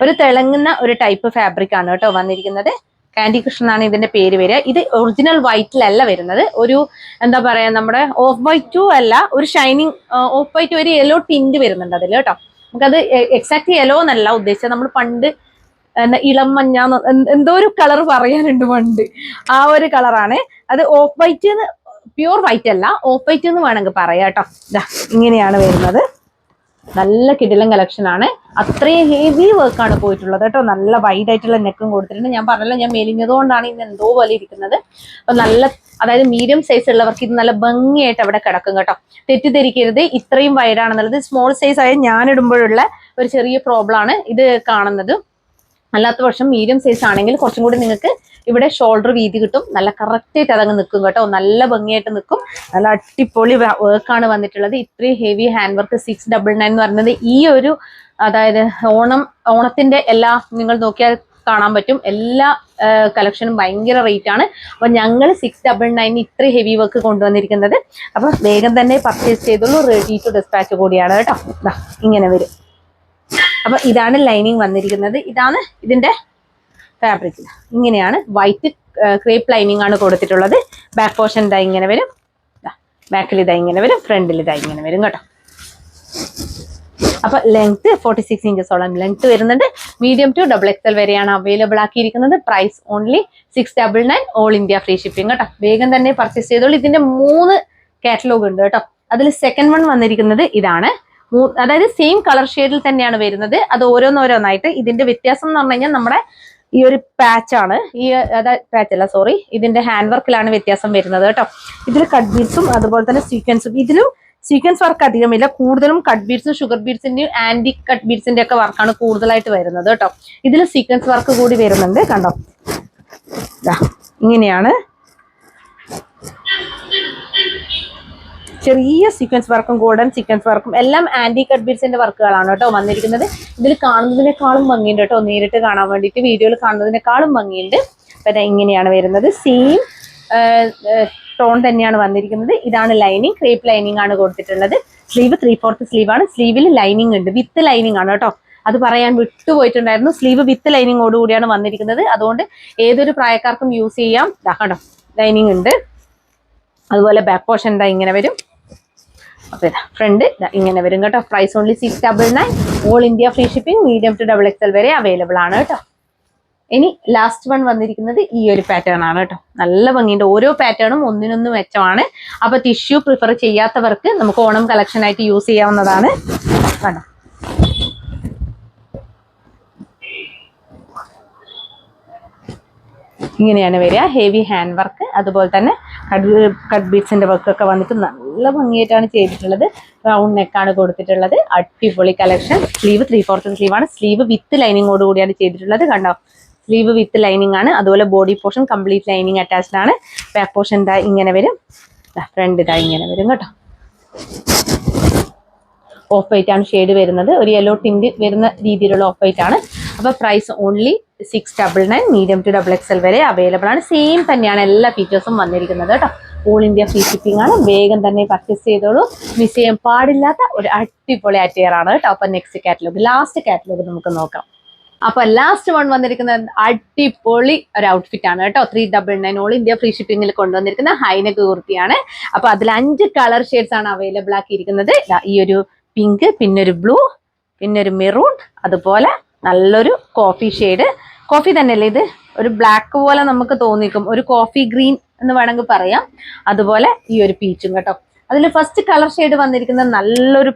Speaker 1: ഒരു തിളങ്ങുന്ന ഒരു ടൈപ്പ് ഫാബ്രിക് ആണ് കേട്ടോ വന്നിരിക്കുന്നത്. കാൻഡി ക്രഷ് എന്നാണ് ഇതിന്റെ പേര് വരിക. ഇത് ഒറിജിനൽ വൈറ്റിലല്ല വരുന്നത്. ഒരു എന്താ പറയാ, നമ്മുടെ ഓഫ് വൈറ്റ് അല്ല, ഒരു ഷൈനിങ് ഓഫ് വൈറ്റ്, ഒരു യെല്ലോ ടിന്റ് വരുന്നുണ്ട് അതിൽ കേട്ടോ. നമുക്കത് എക്സാക്ട് യെല്ലോ എന്നല്ല ഉദ്ദേശിച്ചത്. നമ്മൾ പണ്ട് ഇളം മഞ്ഞ എന്തോ ഒരു കളർ പറയാനുണ്ട് പണ്ട്, ആ ഒരു കളറാണ് അത്. ഓഫ് വൈറ്റ്, പ്യൂർ വൈറ്റ് അല്ല, ഓഫ് വൈറ്റ് എന്ന് വേണമെങ്കിൽ പറയാം കേട്ടോ. ഇങ്ങനെയാണ് വരുന്നത്. നല്ല കിടിലൻ കളക്ഷൻ ആണ്. അത്രയും ഹെവി വർക്കാണ് പോയിട്ടുള്ളത് കേട്ടോ. നല്ല വൈഡ് ആയിട്ടുള്ള നെക്കും കൊടുത്തിട്ടുണ്ട്. ഞാൻ പറഞ്ഞല്ലോ, ഞാൻ മെലിഞ്ഞതുകൊണ്ടാണ് ഇന്ന് എന്തോ പോലെ ഇരിക്കുന്നത്. അപ്പൊ നല്ല, അതായത് മീഡിയം സൈസ് ഉള്ളവർക്ക് ഇത് നല്ല ഭംഗിയായിട്ട് അവിടെ കിടക്കും കേട്ടോ. തെറ്റിദ്ധരിക്കരുത്, ഇത്രയും വൈഡാണെന്നുള്ളത് സ്മോൾ സൈസ് ആയ ഞാൻ ഇടുമ്പോഴുള്ള ഒരു ചെറിയ പ്രോബ്ലം ആണ് ഇത് കാണുന്നത്. അല്ലാത്ത പക്ഷം മീഡിയം സൈസ് ആണെങ്കിൽ കുറച്ചും കൂടി നിങ്ങൾക്ക് ഇവിടെ ഷോൾഡർ വീതി കിട്ടും. നല്ല കറക്റ്റ് ആയിട്ട് അതങ്ങ് നിൽക്കും കേട്ടോ. നല്ല ഭംഗിയായിട്ട് നിൽക്കും. നല്ല അടിപൊളി വർക്കാണ് വന്നിട്ടുള്ളത്. ഇത്രയും ഹെവി ഹാൻഡ് വർക്ക് 699 എന്ന് പറയുന്നത് ഈ ഒരു, അതായത് ഓണത്തിന്റെ എല്ലാ, നിങ്ങൾ നോക്കിയാൽ കാണാൻ പറ്റും, എല്ലാ കളക്ഷനും ഭയങ്കര റേറ്റ് ആണ്. അപ്പൊ ഞങ്ങൾ 699 ഇത്രയും ഹെവി വർക്ക് കൊണ്ടുവന്നിരിക്കുന്നത്. അപ്പൊ വേഗം തന്നെ പർച്ചേസ് ചെയ്തോളൂ. റെഡി ടു ഡിസ്പാച്ച് കൂടിയാണ് കേട്ടോ. ഇങ്ങനെ വരും. അപ്പൊ ഇതാണ് ലൈനിങ് വന്നിരിക്കുന്നത്. ഇതാണ് ഇതിന്റെ ഫാബ്രിക്. ഇങ്ങനെയാണ് വൈറ്റ് ക്രേപ്പ് ലൈനിങ് ആണ് കൊടുത്തിട്ടുള്ളത്. ബാക്ക് പോർഷൻ ഇതാ ഇങ്ങനെ വരും. ബാക്കിൽ ഇതാ ഇങ്ങനെ വരും. ഫ്രണ്ടിൽ ഇതാ ഇങ്ങനെ വരും കേട്ടോ. അപ്പൊ ലെങ്ത് 46 ഇഞ്ചസോളം ലെങ്ത് വരുന്നുണ്ട്. മീഡിയം ടു XXL വരെയാണ് അവൈലബിൾ ആക്കിയിരിക്കുന്നത്. Price only 699. All India free shipping കേട്ടോ. വേഗം തന്നെ പർച്ചേസ് ചെയ്തോളൂ. ഇതിന്റെ 3 കാറ്റലോഗ് ഉണ്ട് കേട്ടോ. അതിൽ സെക്കൻഡ് വൺ വന്നിരിക്കുന്നത് ഇതാണ്. അതായത് സെയിം കളർ ഷെയ്ഡിൽ തന്നെയാണ് വരുന്നത്. അത് ഓരോന്നോരോന്നായിട്ട്. ഇതിന്റെ വ്യത്യാസം എന്ന് പറഞ്ഞു കഴിഞ്ഞാൽ നമ്മുടെ ഈ ഒരു പാച്ചാണ്, ഈ പാച്ച് അല്ല സോറി, ഇതിന്റെ ഹാൻഡ് വർക്കിലാണ് വ്യത്യാസം വരുന്നത് കേട്ടോ. ഇതിൽ കട്ട് ബീഡ്സും അതുപോലെ തന്നെ സീക്വൻസും. ഇതിലും സീക്വൻസ് വർക്ക് അധികമില്ല, കൂടുതലും കട്ട് ബീഡ്സും ഷുഗർ ബീഡ്സിന്റെയും ആന്റി കട്ട് ബീഡ്സിന്റെ ഒക്കെ വർക്കാണ് കൂടുതലായിട്ട് വരുന്നത് കേട്ടോ. ഇതിൽ സീക്വൻസ് വർക്ക് കൂടി വരുന്നുണ്ട്. കണ്ടോ, ഇങ്ങനെയാണ് ചെറിയ സീക്വൻസ് വർക്കും ഗോൾഡൻ സീക്വൻസ് വർക്കും എല്ലാം ആന്റി കട്ട് ബീഡ്സിന്റെ വർക്കുകളാണ് കേട്ടോ വന്നിരിക്കുന്നത്. ഇതിൽ കാണുന്നതിനേക്കാളും ഭംഗിയുണ്ട് കേട്ടോ. നേരിട്ട് കാണാൻ വേണ്ടിയിട്ട് വീഡിയോയിൽ കാണുന്നതിനേക്കാളും ഭംഗിയുണ്ട്. അപ്പം ഇങ്ങനെയാണ് വരുന്നത്. സെയിം ടോൺ തന്നെയാണ് വന്നിരിക്കുന്നത്. ഇതാണ് ലൈനിങ്. ക്രേപ്പ് ലൈനിങ് ആണ് കൊടുത്തിട്ടുള്ളത്. സ്ലീവ് 3/4 സ്ലീവ് ആണ്. സ്ലീവിൽ ലൈനിങ് ഉണ്ട്. വിത്ത് ലൈനിങ് ആണ് കേട്ടോ. അത് പറയാൻ വിട്ടുപോയിട്ടുണ്ടായിരുന്നു. സ്ലീവ് വിത്ത് ലൈനിങ്ങോട് കൂടിയാണ് വന്നിരിക്കുന്നത്. അതുകൊണ്ട് ഏതൊരു പ്രായക്കാർക്കും യൂസ് ചെയ്യാം. കേട്ടോ, ലൈനിങ് ഉണ്ട്. അതുപോലെ ബാക്ക് പോർഷൻ എന്താ ഇങ്ങനെ വരും. അപ്പോൾ ഇതാ ഫ്രണ്ട് ഇങ്ങനെ വരും കേട്ടോ. Price only 699. All India free shipping. Medium to XXL വരെ അവൈലബിൾ ആണ് കേട്ടോ. ഇനി ലാസ്റ്റ് വൺ വന്നിരിക്കുന്നത് ഈ ഒരു പാറ്റേൺ ആണ് കേട്ടോ. നല്ല ഭംഗിയുണ്ട്. ഓരോ പാറ്റേണും ഒന്നിനൊന്ന് മെച്ചമാണ്. അപ്പൊ ടിഷ്യൂ പ്രിഫർ ചെയ്യാത്തവർക്ക് നമുക്ക് ഓണം കളക്ഷൻ ആയിട്ട് യൂസ് ചെയ്യാവുന്നതാണ്. കണ്ടോ, ഇങ്ങനെയാണ് വരിക. ഹെവി ഹാൻഡ് വർക്ക്, അതുപോലെ തന്നെ കട്ട് ബീഡ്സിന്റെ വർക്കൊക്കെ വന്നിട്ട് നല്ല ഭംഗിയായിട്ടാണ് ചെയ്തിട്ടുള്ളത്. റൗണ്ട് നെക്കാണ് കൊടുത്തിട്ടുള്ളത്. അടിപൊളി കളക്ഷൻ. സ്ലീവ് 3/4 സ്ലീവ് ആണ്. സ്ലീവ് വിത്ത് ലൈനിങ്ങോട് കൂടിയാണ് ചെയ്തിട്ടുള്ളത്. കണ്ടോ, സ്ലീവ് വിത്ത് ലൈനിങ് ആണ്. അതുപോലെ body portion complete lining attached ആണ്. ബാക്ക് പോർഷൻ ഇതാ ഇങ്ങനെ വരും. ഫ്രണ്ട് ഇതാ ഇങ്ങനെ വരും കേട്ടോ. ഓഫ് വൈറ്റ് ആണ് ഷെയ്ഡ് വരുന്നത്. ഒരു യെല്ലോ ടിന്റ് വരുന്ന രീതിയിലുള്ള ഓഫ് വൈറ്റ് ആണ്. അപ്പൊ price only 699. Medium to XXL വരെ അവൈലബിൾ ആണ്. സെയിം തന്നെയാണ് എല്ലാ ഫീച്ചേഴ്സും വന്നിരിക്കുന്നത് കേട്ടോ. ഓൾ ഇന്ത്യ ഫ്രീ ഷിപ്പിംഗ് ആണ്. വേഗം തന്നെ പർച്ചേസ് ചെയ്തോളൂ. മിസ് ചെയ്യാൻ പാടില്ലാത്ത ഒരു അടിപൊളി അറ്റയർ ആണ് കേട്ടോ. അപ്പൊ നെക്സ്റ്റ് കാറ്റലോഗ്, ലാസ്റ്റ് കാറ്റലോഗ് നമുക്ക് നോക്കാം. അപ്പൊ ലാസ്റ്റ് വൺ വന്നിരിക്കുന്നത് അടിപൊളി ഒരു ഔട്ട്ഫിറ്റ് ആണ് കേട്ടോ. 399 ഓൾ ഇന്ത്യ ഫ്രീ ഷിപ്പിംഗിൽ കൊണ്ടുവന്നിരിക്കുന്ന ഹൈനെക്ക് കുർത്തിയാണ്. അപ്പൊ അതിൽ 5 കളർ ഷെയ്ഡ്സ് ആണ് അവൈലബിൾ ആക്കിയിരിക്കുന്നത്. ഈ ഒരു പിങ്ക്, പിന്നെ ഒരു ബ്ലൂ, പിന്നെ ഒരു മെറൂൺ, അതുപോലെ നല്ലൊരു കോഫി ഷെയ്ഡ്. കോഫി തന്നെയല്ലേ ഇത്, ഒരു ബ്ലാക്ക് പോലെ നമുക്ക് തോന്നിക്കും, ഒരു കോഫി ഗ്രീൻ എന്ന് വേണമെങ്കിൽ പറയാം. അതുപോലെ ഈ ഒരു പീച്ചും കേട്ടോ. അതിൽ ഫസ്റ്റ് കളർ ഷെയ്ഡ് വന്നിരിക്കുന്നത് നല്ലൊരു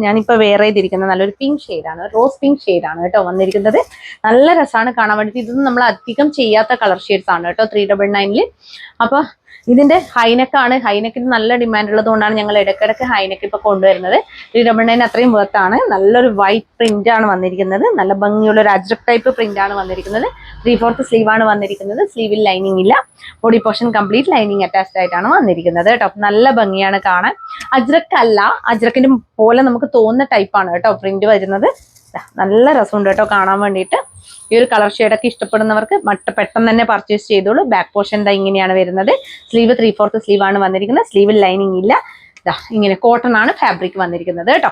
Speaker 1: ഞാനിപ്പോൾ വെയർ ചെയ്തിരിക്കുന്ന നല്ലൊരു പിങ്ക് ഷെയ്ഡാണ്. റോസ് പിങ്ക് ഷെയ്ഡാണ് കേട്ടോ വന്നിരിക്കുന്നത്. നല്ല രസമാണ് കാണാൻ വേണ്ടിയിട്ട്. ഇതൊന്നും നമ്മൾ അധികം ചെയ്യാത്ത കളർ ഷെയ്ഡ്സ് ആണ് കേട്ടോ 399. അപ്പോൾ ഇതിന്റെ ഹൈനെക്കാണ്. ഹൈനെക്കിന് നല്ല ഡിമാൻഡ് ഉള്ളത് കൊണ്ടാണ് ഞങ്ങൾ ഇടയ്ക്കിടയ്ക്ക് ഹൈനെക്ക് ഇപ്പൊ കൊണ്ടുവരുന്നത്. 399 അത്രയും വേർത്താണ്. നല്ലൊരു വൈറ്റ് പ്രിന്റ് ആണ് വന്നിരിക്കുന്നത്. നല്ല ഭംഗിയുള്ള ഒരു അജ്രക് ടൈപ്പ് പ്രിന്റ് ആണ് വന്നിരിക്കുന്നത്. 3/4 സ്ലീവ് ആണ് വന്നിരിക്കുന്നത്. സ്ലീവിൽ ലൈനിങ് ഇല്ല. Body portion complete lining attached ആയിട്ടാണ് വന്നിരിക്കുന്നത് കേട്ടോ. നല്ല ഭംഗിയാണ് കാണാൻ. അജ്രക് അല്ല, അജ്രക്കിന്റെ പോലെ നമുക്ക് തോന്നുന്ന ടൈപ്പാണ് കേട്ടോ പ്രിന്റ് വരുന്നത്. നല്ല രസമുണ്ട് കേട്ടോ കാണാൻ വേണ്ടിയിട്ട്. ഈ ഒരു കളർ ഷെയ്ഡൊക്കെ ഇഷ്ടപ്പെടുന്നവർക്ക് പെട്ടെന്ന് തന്നെ പർച്ചേസ് ചെയ്തോളൂ. ബാക്ക് പോർഷൻ എന്താ ഇങ്ങനെയാണ് വരുന്നത്. സ്ലീവ് 3/4 സ്ലീവ് ആണ് വന്നിരിക്കുന്നത്. സ്ലീവിൽ ലൈനിങ് ഇല്ല. ഇങ്ങനെ കോട്ടൺ ആണ് ഫാബ്രിക് വന്നിരിക്കുന്നത് കേട്ടോ.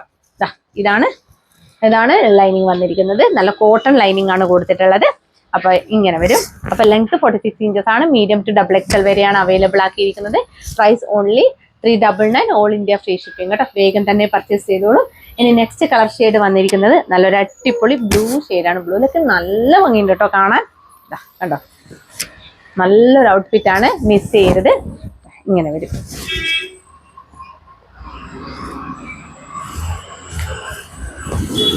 Speaker 1: ഇതാണ് ലൈനിങ് വന്നിരിക്കുന്നത്. നല്ല കോട്ടൺ ലൈനിങ് ആണ് കൊടുത്തിട്ടുള്ളത്. അപ്പൊ ഇങ്ങനെ വരും. അപ്പൊ ലെങ്ത് 46 ഇഞ്ചസ് ആണ്. മീഡിയം ടു XXL വരെയാണ് അവൈലബിൾ ആക്കിയിരിക്കുന്നത്. Price only 399. All India free shipping കേട്ടോ. വേഗം തന്നെ പർച്ചേസ് ചെയ്തോളൂ. ഇനി നെക്സ്റ്റ് കളർ ഷെയ്ഡ് വന്നിരിക്കുന്നത് നല്ലൊരു അടിപൊളി ബ്ലൂ ഷെയ്ഡാണ്. ബ്ലൂയിലൊക്കെ നല്ല ഭംഗിയുണ്ട് കേട്ടോ കാണാൻ. കണ്ടോ, നല്ലൊരു ഔട്ട്ഫിറ്റ് ആണ്. മിസ് ചെയ്യരുത്. ഇങ്ങനെ വരും.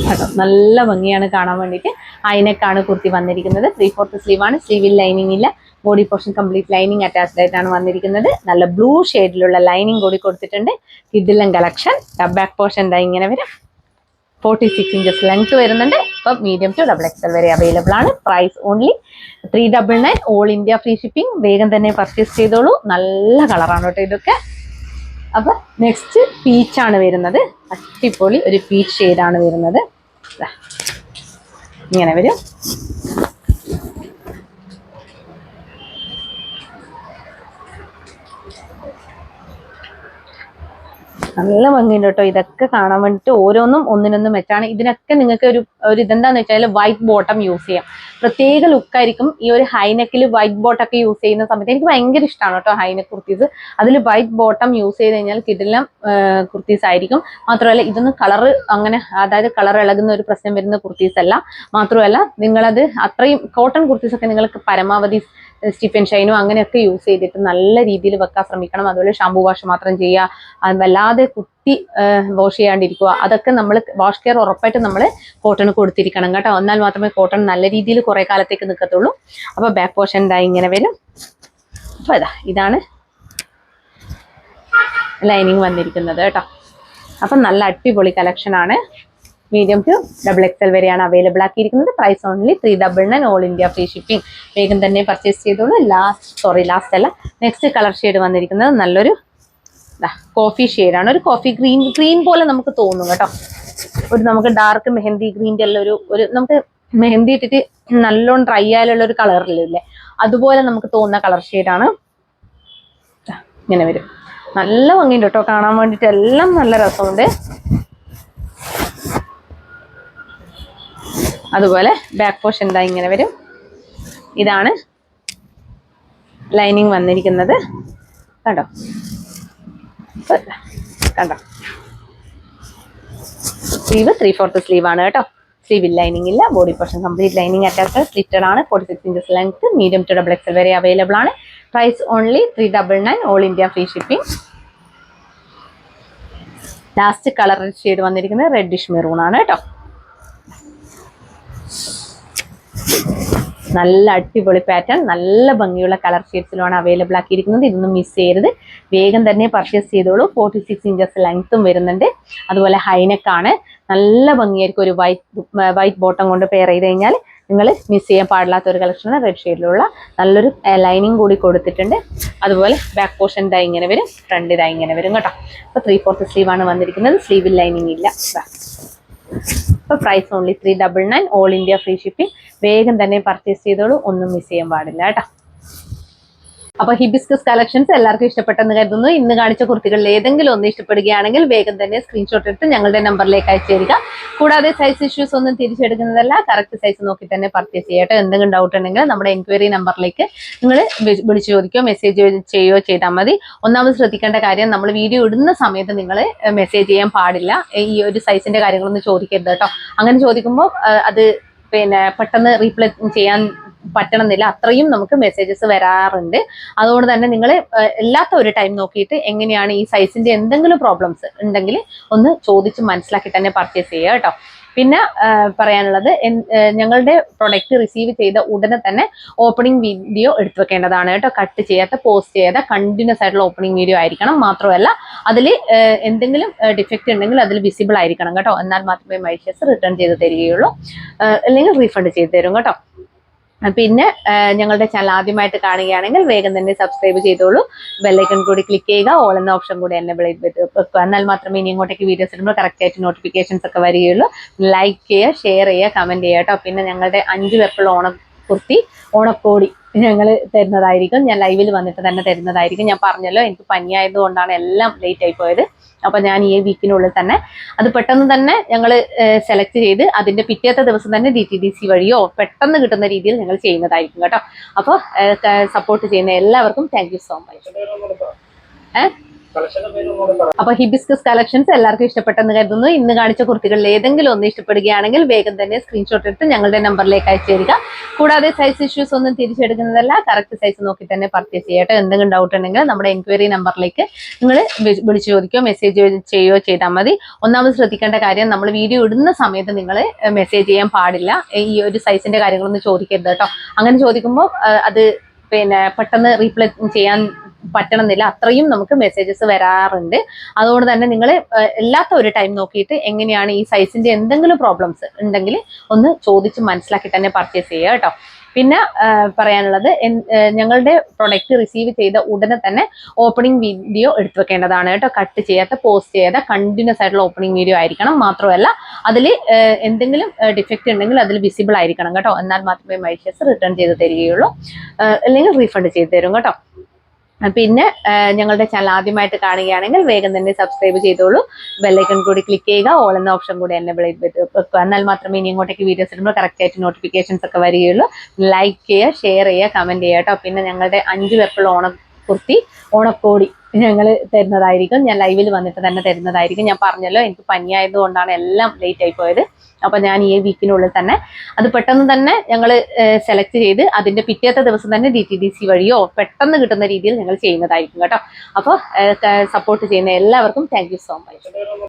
Speaker 1: കേട്ടോ, നല്ല ഭംഗിയാണ് കാണാൻ വേണ്ടിയിട്ട്. അതിനൊക്കെയാണ് കുർത്തി വന്നിരിക്കുന്നത്. 3/4 സ്ലീവ് ആണ്. സ്ലീവിൽ ലൈനിങ് ഇല്ല. Body portion complete lining attached ആയിട്ടാണ് വന്നിരിക്കുന്നത്. നല്ല ബ്ലൂ ഷെയ്ഡിലുള്ള ലൈനിങ് കൂടി കൊടുത്തിട്ടുണ്ട്. കിഡിലൻ കളക്ഷൻ. ബാക്ക് പോർഷൻ എന്താ ഇങ്ങനെ വരും. 46 ഇഞ്ചസ് ലെങ്ത് വരുന്നുണ്ട്. ഇപ്പം മീഡിയം ടു XXL വരെ അവൈലബിൾ ആണ്. Price only 399. All India free shipping. വേഗം തന്നെ പർച്ചേസ് ചെയ്തോളൂ. നല്ല കളറാണ് കേട്ടോ ഇതൊക്കെ. അപ്പൊ നെക്സ്റ്റ് പീച്ചാണ് വരുന്നത്. അടിപൊളി ഒരു പീച്ച് ഷെയ്ഡാണ് വരുന്നത്. ഇങ്ങനെ വരും. നല്ല ഭംഗിയുണ്ട് കേട്ടോ ഇതൊക്കെ കാണാൻ വേണ്ടിയിട്ട്. ഓരോന്നും ഒന്നിനൊന്നും മെച്ചാണ്. ഇതിനൊക്കെ നിങ്ങൾക്ക് ഒരു ഇതെന്താന്ന് വെച്ചാൽ വൈറ്റ് ബോട്ടം യൂസ് ചെയ്യാം. പ്രത്യേക ലുക്കായിരിക്കും. ഈ ഒരു ഹൈനെക്കിൽ വൈറ്റ് ബോട്ടൊക്കെ യൂസ് ചെയ്യുന്ന സമയത്ത് എനിക്ക് ഭയങ്കര ഇഷ്ടമാണ് കേട്ടോ ഹൈനെക്ക് കുർത്തീസ്. അതിൽ വൈറ്റ് ബോട്ടം യൂസ് ചെയ്ത് കഴിഞ്ഞാൽ കിടിലം കുർത്തീസ് ആയിരിക്കും. മാത്രമല്ല ഇതൊന്നും കളർ അങ്ങനെ, അതായത് കളർ ഇളകുന്ന ഒരു പ്രശ്നം വരുന്ന കുർത്തീസ് അല്ല. മാത്രമല്ല നിങ്ങളത് അത്രയും കോട്ടൺ കുർത്തീസൊക്കെ നിങ്ങൾക്ക് പരമാവധി സ്റ്റിഫൻ ഷൈനോ അങ്ങനെയൊക്കെ യൂസ് ചെയ്തിട്ട് നല്ല രീതിയിൽ വെക്കാൻ ശ്രമിക്കണം. അതുപോലെ ഷാമ്പു വാഷ് മാത്രം ചെയ്യുക. വല്ലാതെ കുത്തി വാഷ് ചെയ്യാണ്ടിരിക്കുക. അതൊക്കെ നമ്മൾ വാഷ് കെയർ ഉറപ്പായിട്ട് നമ്മൾ കോട്ടൺ കൊടുത്തിരിക്കണം കേട്ടോ. എന്നാൽ മാത്രമേ കോട്ടൺ നല്ല രീതിയിൽ കുറെ കാലത്തേക്ക് നിൽക്കത്തുള്ളൂ. അപ്പൊ ബാക്ക് പോർഷൻ എന്താ ഇങ്ങനെ വരും. അപ്പൊ ഇതാണ് ലൈനിങ് വന്നിരിക്കുന്നത് കേട്ടോ. അപ്പൊ നല്ല അടിപൊളി കളക്ഷൻ ആണ്. മീഡിയം ടു XXL വരെയാണ് അവൈലബിൾ ആക്കിയിരിക്കുന്നത്. Price only 399. All India free shipping. വേഗം തന്നെ പർച്ചേസ് ചെയ്തോളൂ. ലാസ്റ്റ് അല്ല, നെക്സ്റ്റ് കളർ ഷെയ്ഡ് വന്നിരിക്കുന്നത് നല്ലൊരു കോഫി ഷെയ്ഡാണ്. ഒരു കോഫി ഗ്രീൻ പോലെ നമുക്ക് തോന്നും കേട്ടോ. ഒരു നമുക്ക് ഡാർക്ക് മെഹന്തി ഗ്രീൻ്റെ എല്ലാം ഒരു നമുക്ക് മെഹന്തി ഇട്ടിട്ട് നല്ലോണം ഡ്രൈ ആയാലുള്ള ഒരു കളറില്ലേ, അതുപോലെ നമുക്ക് തോന്നുന്ന കളർ ഷെയ്ഡാണ്. ഇങ്ങനെ വരും. നല്ല ഭംഗിയുണ്ട് കേട്ടോ കാണാൻ വേണ്ടിയിട്ട്. എല്ലാം നല്ല രസമുണ്ട്. അതുപോലെ ബാക്ക് പോർഷൻ എന്താ ഇങ്ങനെ വരും. ഇതാണ് ലൈനിങ് വന്നിരിക്കുന്നത്. കണ്ടോ കണ്ടോ സ്ലീവ് 3/4 സ്ലീവ് ആണ് കേട്ടോ. സ്ലീവിൽ ലൈനിങ് ഇല്ല, body portion complete lining attached slitted ആണ്. 46 inches length, medium to double XL വരെ അവൈലബിൾ ആണ്. Price only 399, all India free shipping. Last colour shade വന്നിരിക്കുന്നത് റെഡിഷ് മെറൂൺ ആണ് കേട്ടോ. നല്ല അടിപൊളി പാറ്റേൺ, നല്ല ഭംഗിയുള്ള കളർ ഷെയ്ഡ്സിലുമാണ് അവൈലബിൾ ആക്കിയിരിക്കുന്നത്. ഇതൊന്നും മിസ് ചെയ്യരുത്, വേഗം തന്നെ പർച്ചേസ് ചെയ്തോളൂ. 46 ഇഞ്ചസ് ലെങ്ത്തും വരുന്നുണ്ട്. അതുപോലെ ഹൈനെക്കാണ്, നല്ല ഭംഗിയായിരിക്കും. ഒരു വൈറ്റ് ബോട്ടം കൊണ്ട് പെയർ ചെയ്ത് കഴിഞ്ഞാൽ നിങ്ങൾ മിസ് ചെയ്യാൻ പാടില്ലാത്ത ഒരു കളക്ഷനാണ്. റെഡ് ഷെയ്ഡിലുള്ള നല്ലൊരു ലൈനിങ് കൂടി കൊടുത്തിട്ടുണ്ട്. അതുപോലെ ബാക്ക് പോർഷൻ ഇതായി ഇങ്ങനെ വരും, ഫ്രണ്ട് ഇതായി ഇങ്ങനെ വരും കേട്ടോ. അപ്പോൾ 3/4 സ്ലീവ് ആണ് വന്നിരിക്കുന്നത്, സ്ലീവിൽ ലൈനിങ് ഇല്ല. അപ്പോൾ price only 399, all India free shipping. വേഗം തന്നെ പർച്ചേസ് ചെയ്തോളൂ, ഒന്നും മിസ് ചെയ്യാൻ പാടില്ല കേട്ടോ. അപ്പോൾ ഹിബിസ്കസ് കളക്ഷൻസ് എല്ലാവർക്കും ഇഷ്ടപ്പെട്ടെന്ന് കരുതുന്നു. ഇന്ന് കാണിച്ച കുർത്തികളിൽ ഏതെങ്കിലും ഒന്ന് ഇഷ്ടപ്പെടുകയാണെങ്കിൽ വേഗം തന്നെ സ്ക്രീൻഷോട്ട് എടുത്ത് ഞങ്ങളുടെ നമ്പറിലേക്ക് അയച്ചു തരിക. കൂടാതെ സൈസ് ഇഷ്യൂസ് ഒന്നും തിരിച്ചെടുക്കുന്നതല്ല, കറക്റ്റ് സൈസ് നോക്കി തന്നെ പർച്ചേസ് ചെയ്യട്ടെ. എന്തെങ്കിലും ഡൗട്ട് ഉണ്ടെങ്കിൽ നമ്മുടെ എൻക്വയറി നമ്പറിലേക്ക് നിങ്ങൾ വിളിച്ചു ചോദിക്കുകയോ മെസ്സേജ് ചെയ്യുകയോ ചെയ്താൽ മതി. ഒന്നാമത് ശ്രദ്ധിക്കേണ്ട കാര്യം, നമ്മൾ വീഡിയോ ഇടുന്ന സമയത്ത് നിങ്ങൾ മെസ്സേജ് ചെയ്യാൻ പാടില്ല. ഈ ഒരു സൈസിന്റെ കാര്യങ്ങളൊന്നും ചോദിക്കരുത് കേട്ടോ. അങ്ങനെ ചോദിക്കുമ്പോൾ അത് പെട്ടെന്ന് റീപ്ലൈ ചെയ്യാൻ പറ്റണമെന്നില്ല, അത്രയും നമുക്ക് മെസ്സേജസ് വരാറുണ്ട്. അതുകൊണ്ട് തന്നെ നിങ്ങൾ എല്ലാത്ത ഒരു ടൈം നോക്കിയിട്ട് എങ്ങനെയാണ് ഈ സൈസിന്റെ എന്തെങ്കിലും പ്രോബ്ലംസ് ഉണ്ടെങ്കിൽ ഒന്ന് ചോദിച്ച് മനസ്സിലാക്കി തന്നെ പർച്ചേസ് ചെയ്യുക കേട്ടോ. പിന്നെ പറയാനുള്ളത്, ഞങ്ങളുടെ പ്രൊഡക്റ്റ് റിസീവ് ചെയ്ത ഉടനെ തന്നെ ഓപ്പണിംഗ് വീഡിയോ എടുത്തു വെക്കേണ്ടതാണ് കേട്ടോ. കട്ട് ചെയ്യാത്ത, പോസ്റ്റ് ചെയ്യാത്ത കണ്ടിന്യൂസ് ആയിട്ടുള്ള ഓപ്പണിംഗ് വീഡിയോ ആയിരിക്കണം. മാത്രമല്ല അതിൽ എന്തെങ്കിലും ഡിഫക്റ്റ് ഉണ്ടെങ്കിൽ അതിൽ വിസിബിൾ ആയിരിക്കണം കേട്ടോ. എന്നാൽ മാത്രമേ മൈഷസ് റിട്ടേൺ ചെയ്ത് തരികയുള്ളൂ, അല്ലെങ്കിൽ റീഫണ്ട് ചെയ്ത് തരും കേട്ടോ. പിന്നെ ഞങ്ങളുടെ ചാനൽ ആദ്യമായിട്ട് കാണുകയാണെങ്കിൽ വേഗം തന്നെ സബ്സ്ക്രൈബ് ചെയ്തോളൂ. ബെല്ലൈക്കൺ കൂടി ക്ലിക്ക് ചെയ്യുക, ഓൾ എന്ന ഓപ്ഷൻ കൂടി എനേബിൾ ചെയ്ത് വെക്കുക. എന്നാൽ മാത്രമേ ഇനി ഇങ്ങോട്ടേക്ക് വീഡിയോസ് ഇടുമ്പോൾ കറക്റ്റ് ആയിട്ട് നോട്ടിഫിക്കേഷൻസ് ഒക്കെ വരികയുള്ളൂ. ലൈക്ക് ചെയ്യുക, ഷെയർ ചെയ്യുക, കമന്റ് ചെയ്യുക കേട്ടോ. പിന്നെ ഞങ്ങളുടെ 5 പേർക്കുള്ള ഓണക്കുർത്തി, ഓണക്കോടി ഞങ്ങൾ തരുന്നതായിരിക്കും. ഞാൻ ലൈവിൽ വന്നിട്ട് തന്നെ തരുന്നതായിരിക്കും. ഞാൻ പറഞ്ഞല്ലോ, എനിക്ക് പനിയായതുകൊണ്ടാണ് എല്ലാം ലേറ്റ് ആയി പോയത്. അപ്പൊ ഞാൻ ഈ വീക്കിനുള്ളിൽ തന്നെ അത് പെട്ടെന്ന് തന്നെ ഞങ്ങൾ സെലക്ട് ചെയ്ത് അതിന്റെ പിറ്റേത്തെ ദിവസം തന്നെ DTDC വഴിയോ പെട്ടെന്ന് കിട്ടുന്ന രീതിയിൽ ഞങ്ങൾ ചെയ്യുന്നതായിരിക്കും കേട്ടോ. അപ്പോൾ സപ്പോർട്ട് ചെയ്യുന്ന എല്ലാവർക്കും താങ്ക് യു സോ മച്ച്. അപ്പൊ ഹിബിസ്കസ് കളക്ഷൻസ് എല്ലാവർക്കും ഇഷ്ടപ്പെട്ടെന്ന് കരുതുന്നു. ഇന്ന് കാണിച്ച കുർത്തികളിൽ ഏതെങ്കിലും ഒന്ന് ഇഷ്ടപ്പെടുകയാണെങ്കിൽ വേഗം തന്നെ സ്ക്രീൻഷോട്ട് എടുത്ത് ഞങ്ങളുടെ നമ്പറിലേക്ക് അയച്ചു തരിക. കൂടാതെ സൈസ് ഇഷ്യൂസ് ഒന്നും തിരിച്ചെടുക്കുന്നതല്ല, കറക്റ്റ് സൈസ് നോക്കി തന്നെ പർച്ചേസ് ചെയ്യട്ടെ. എന്തെങ്കിലും ഡൗട്ട് ഉണ്ടെങ്കിൽ നമ്മുടെ എൻക്വയറി നമ്പറിലേക്ക് നിങ്ങൾ വിളിച്ചു ചോദിക്കുകയോ മെസ്സേജ് ചെയ്യുകയോ ചെയ്താൽ മതി. ഒന്നാമത് ശ്രദ്ധിക്കേണ്ട കാര്യം, നമ്മൾ വീഡിയോ ഇടുന്ന സമയത്ത് നിങ്ങൾ മെസ്സേജ് ചെയ്യാൻ പാടില്ല. ഈ ഒരു സൈസിന്റെ കാര്യങ്ങളൊന്നും ചോദിക്കരുത് കേട്ടോ. അങ്ങനെ ചോദിക്കുമ്പോൾ അത് പെട്ടെന്ന് റീപ്ലൈ ചെയ്യാൻ പറ്റണമെന്നില്ല, അത്രയും നമുക്ക് മെസ്സേജസ് വരാറുണ്ട്. അതുകൊണ്ട് തന്നെ നിങ്ങൾ എല്ലാത്ത ഒരു ടൈം നോക്കിയിട്ട് എങ്ങനെയാണ് ഈ സൈസിന്റെ എന്തെങ്കിലും പ്രോബ്ലംസ് ഉണ്ടെങ്കിൽ ഒന്ന് ചോദിച്ച് മനസ്സിലാക്കി തന്നെ പർച്ചേസ് ചെയ്യുക കേട്ടോ. പിന്നെ പറയാനുള്ളത്, ഞങ്ങളുടെ പ്രൊഡക്റ്റ് റിസീവ് ചെയ്ത ഉടനെ തന്നെ ഓപ്പണിംഗ് വീഡിയോ എടുത്തു വെക്കേണ്ടതാണ് കേട്ടോ. കട്ട് ചെയ്യാത്ത, പോസ്റ്റ് ചെയ്യാത്ത കണ്ടിന്യൂസ് ആയിട്ടുള്ള ഓപ്പണിംഗ് വീഡിയോ ആയിരിക്കണം. മാത്രമല്ല അതിൽ എന്തെങ്കിലും ഡിഫക്റ്റ് ഉണ്ടെങ്കിൽ അതിൽ വിസിബിൾ ആയിരിക്കണം കേട്ടോ. എന്നാൽ മാത്രമേ മൈഷസ് റിട്ടേൺ ചെയ്ത് തരികയുള്ളൂ, അല്ലെങ്കിൽ റീഫണ്ട് ചെയ്ത് തരും കേട്ടോ. പിന്നെ ഞങ്ങളുടെ ചാനൽ ആദ്യമായിട്ട് കാണുകയാണെങ്കിൽ വേഗം തന്നെ സബ്സ്ക്രൈബ് ചെയ്തോളൂ. ബെല്ലൈക്കൺ കൂടി ക്ലിക്ക് ചെയ്യുക, ഓൾ എന്ന ഓപ്ഷൻ കൂടി എനേബിൾ ചെയ്ത് വെക്കുക. എന്നാൽ മാത്രമേ ഇനി ഇങ്ങോട്ടേക്ക് വീഡിയോസ് ഇടുമ്പോൾ കറക്റ്റ് ആയിട്ട് നോട്ടിഫിക്കേഷൻസ് ഒക്കെ വരികയുള്ളൂ. ലൈക്ക് ചെയ്യുക, ഷെയർ ചെയ്യുക, കമന്റ് ചെയ്യുക കേട്ടോ. പിന്നെ ഞങ്ങളുടെ 5 പേർക്കുള്ള ഓണക്കുർത്തി, ഓണക്കോടി ഞങ്ങൾ തരുന്നതായിരിക്കും. ഞാൻ ലൈവിൽ വന്നിട്ട് തന്നെ തരുന്നതായിരിക്കും. ഞാൻ പറഞ്ഞല്ലോ, എനിക്ക് പനിയായതുകൊണ്ടാണ് എല്ലാം ലേറ്റ് ആയി പോയത്. അപ്പൊ ഞാൻ ഈ വീക്കിനുള്ളിൽ തന്നെ അത് പെട്ടെന്ന് തന്നെ ഞങ്ങൾ സെലക്ട് ചെയ്ത് അതിന്റെ പിറ്റേത്തെ ദിവസം തന്നെ DTDC വഴിയോ പെട്ടെന്ന് കിട്ടുന്ന രീതിയിൽ ഞങ്ങൾ ചെയ്യുന്നതായിരിക്കും കേട്ടോ. അപ്പോൾ സപ്പോർട്ട് ചെയ്യുന്ന എല്ലാവർക്കും താങ്ക് യു സോ മച്ച്.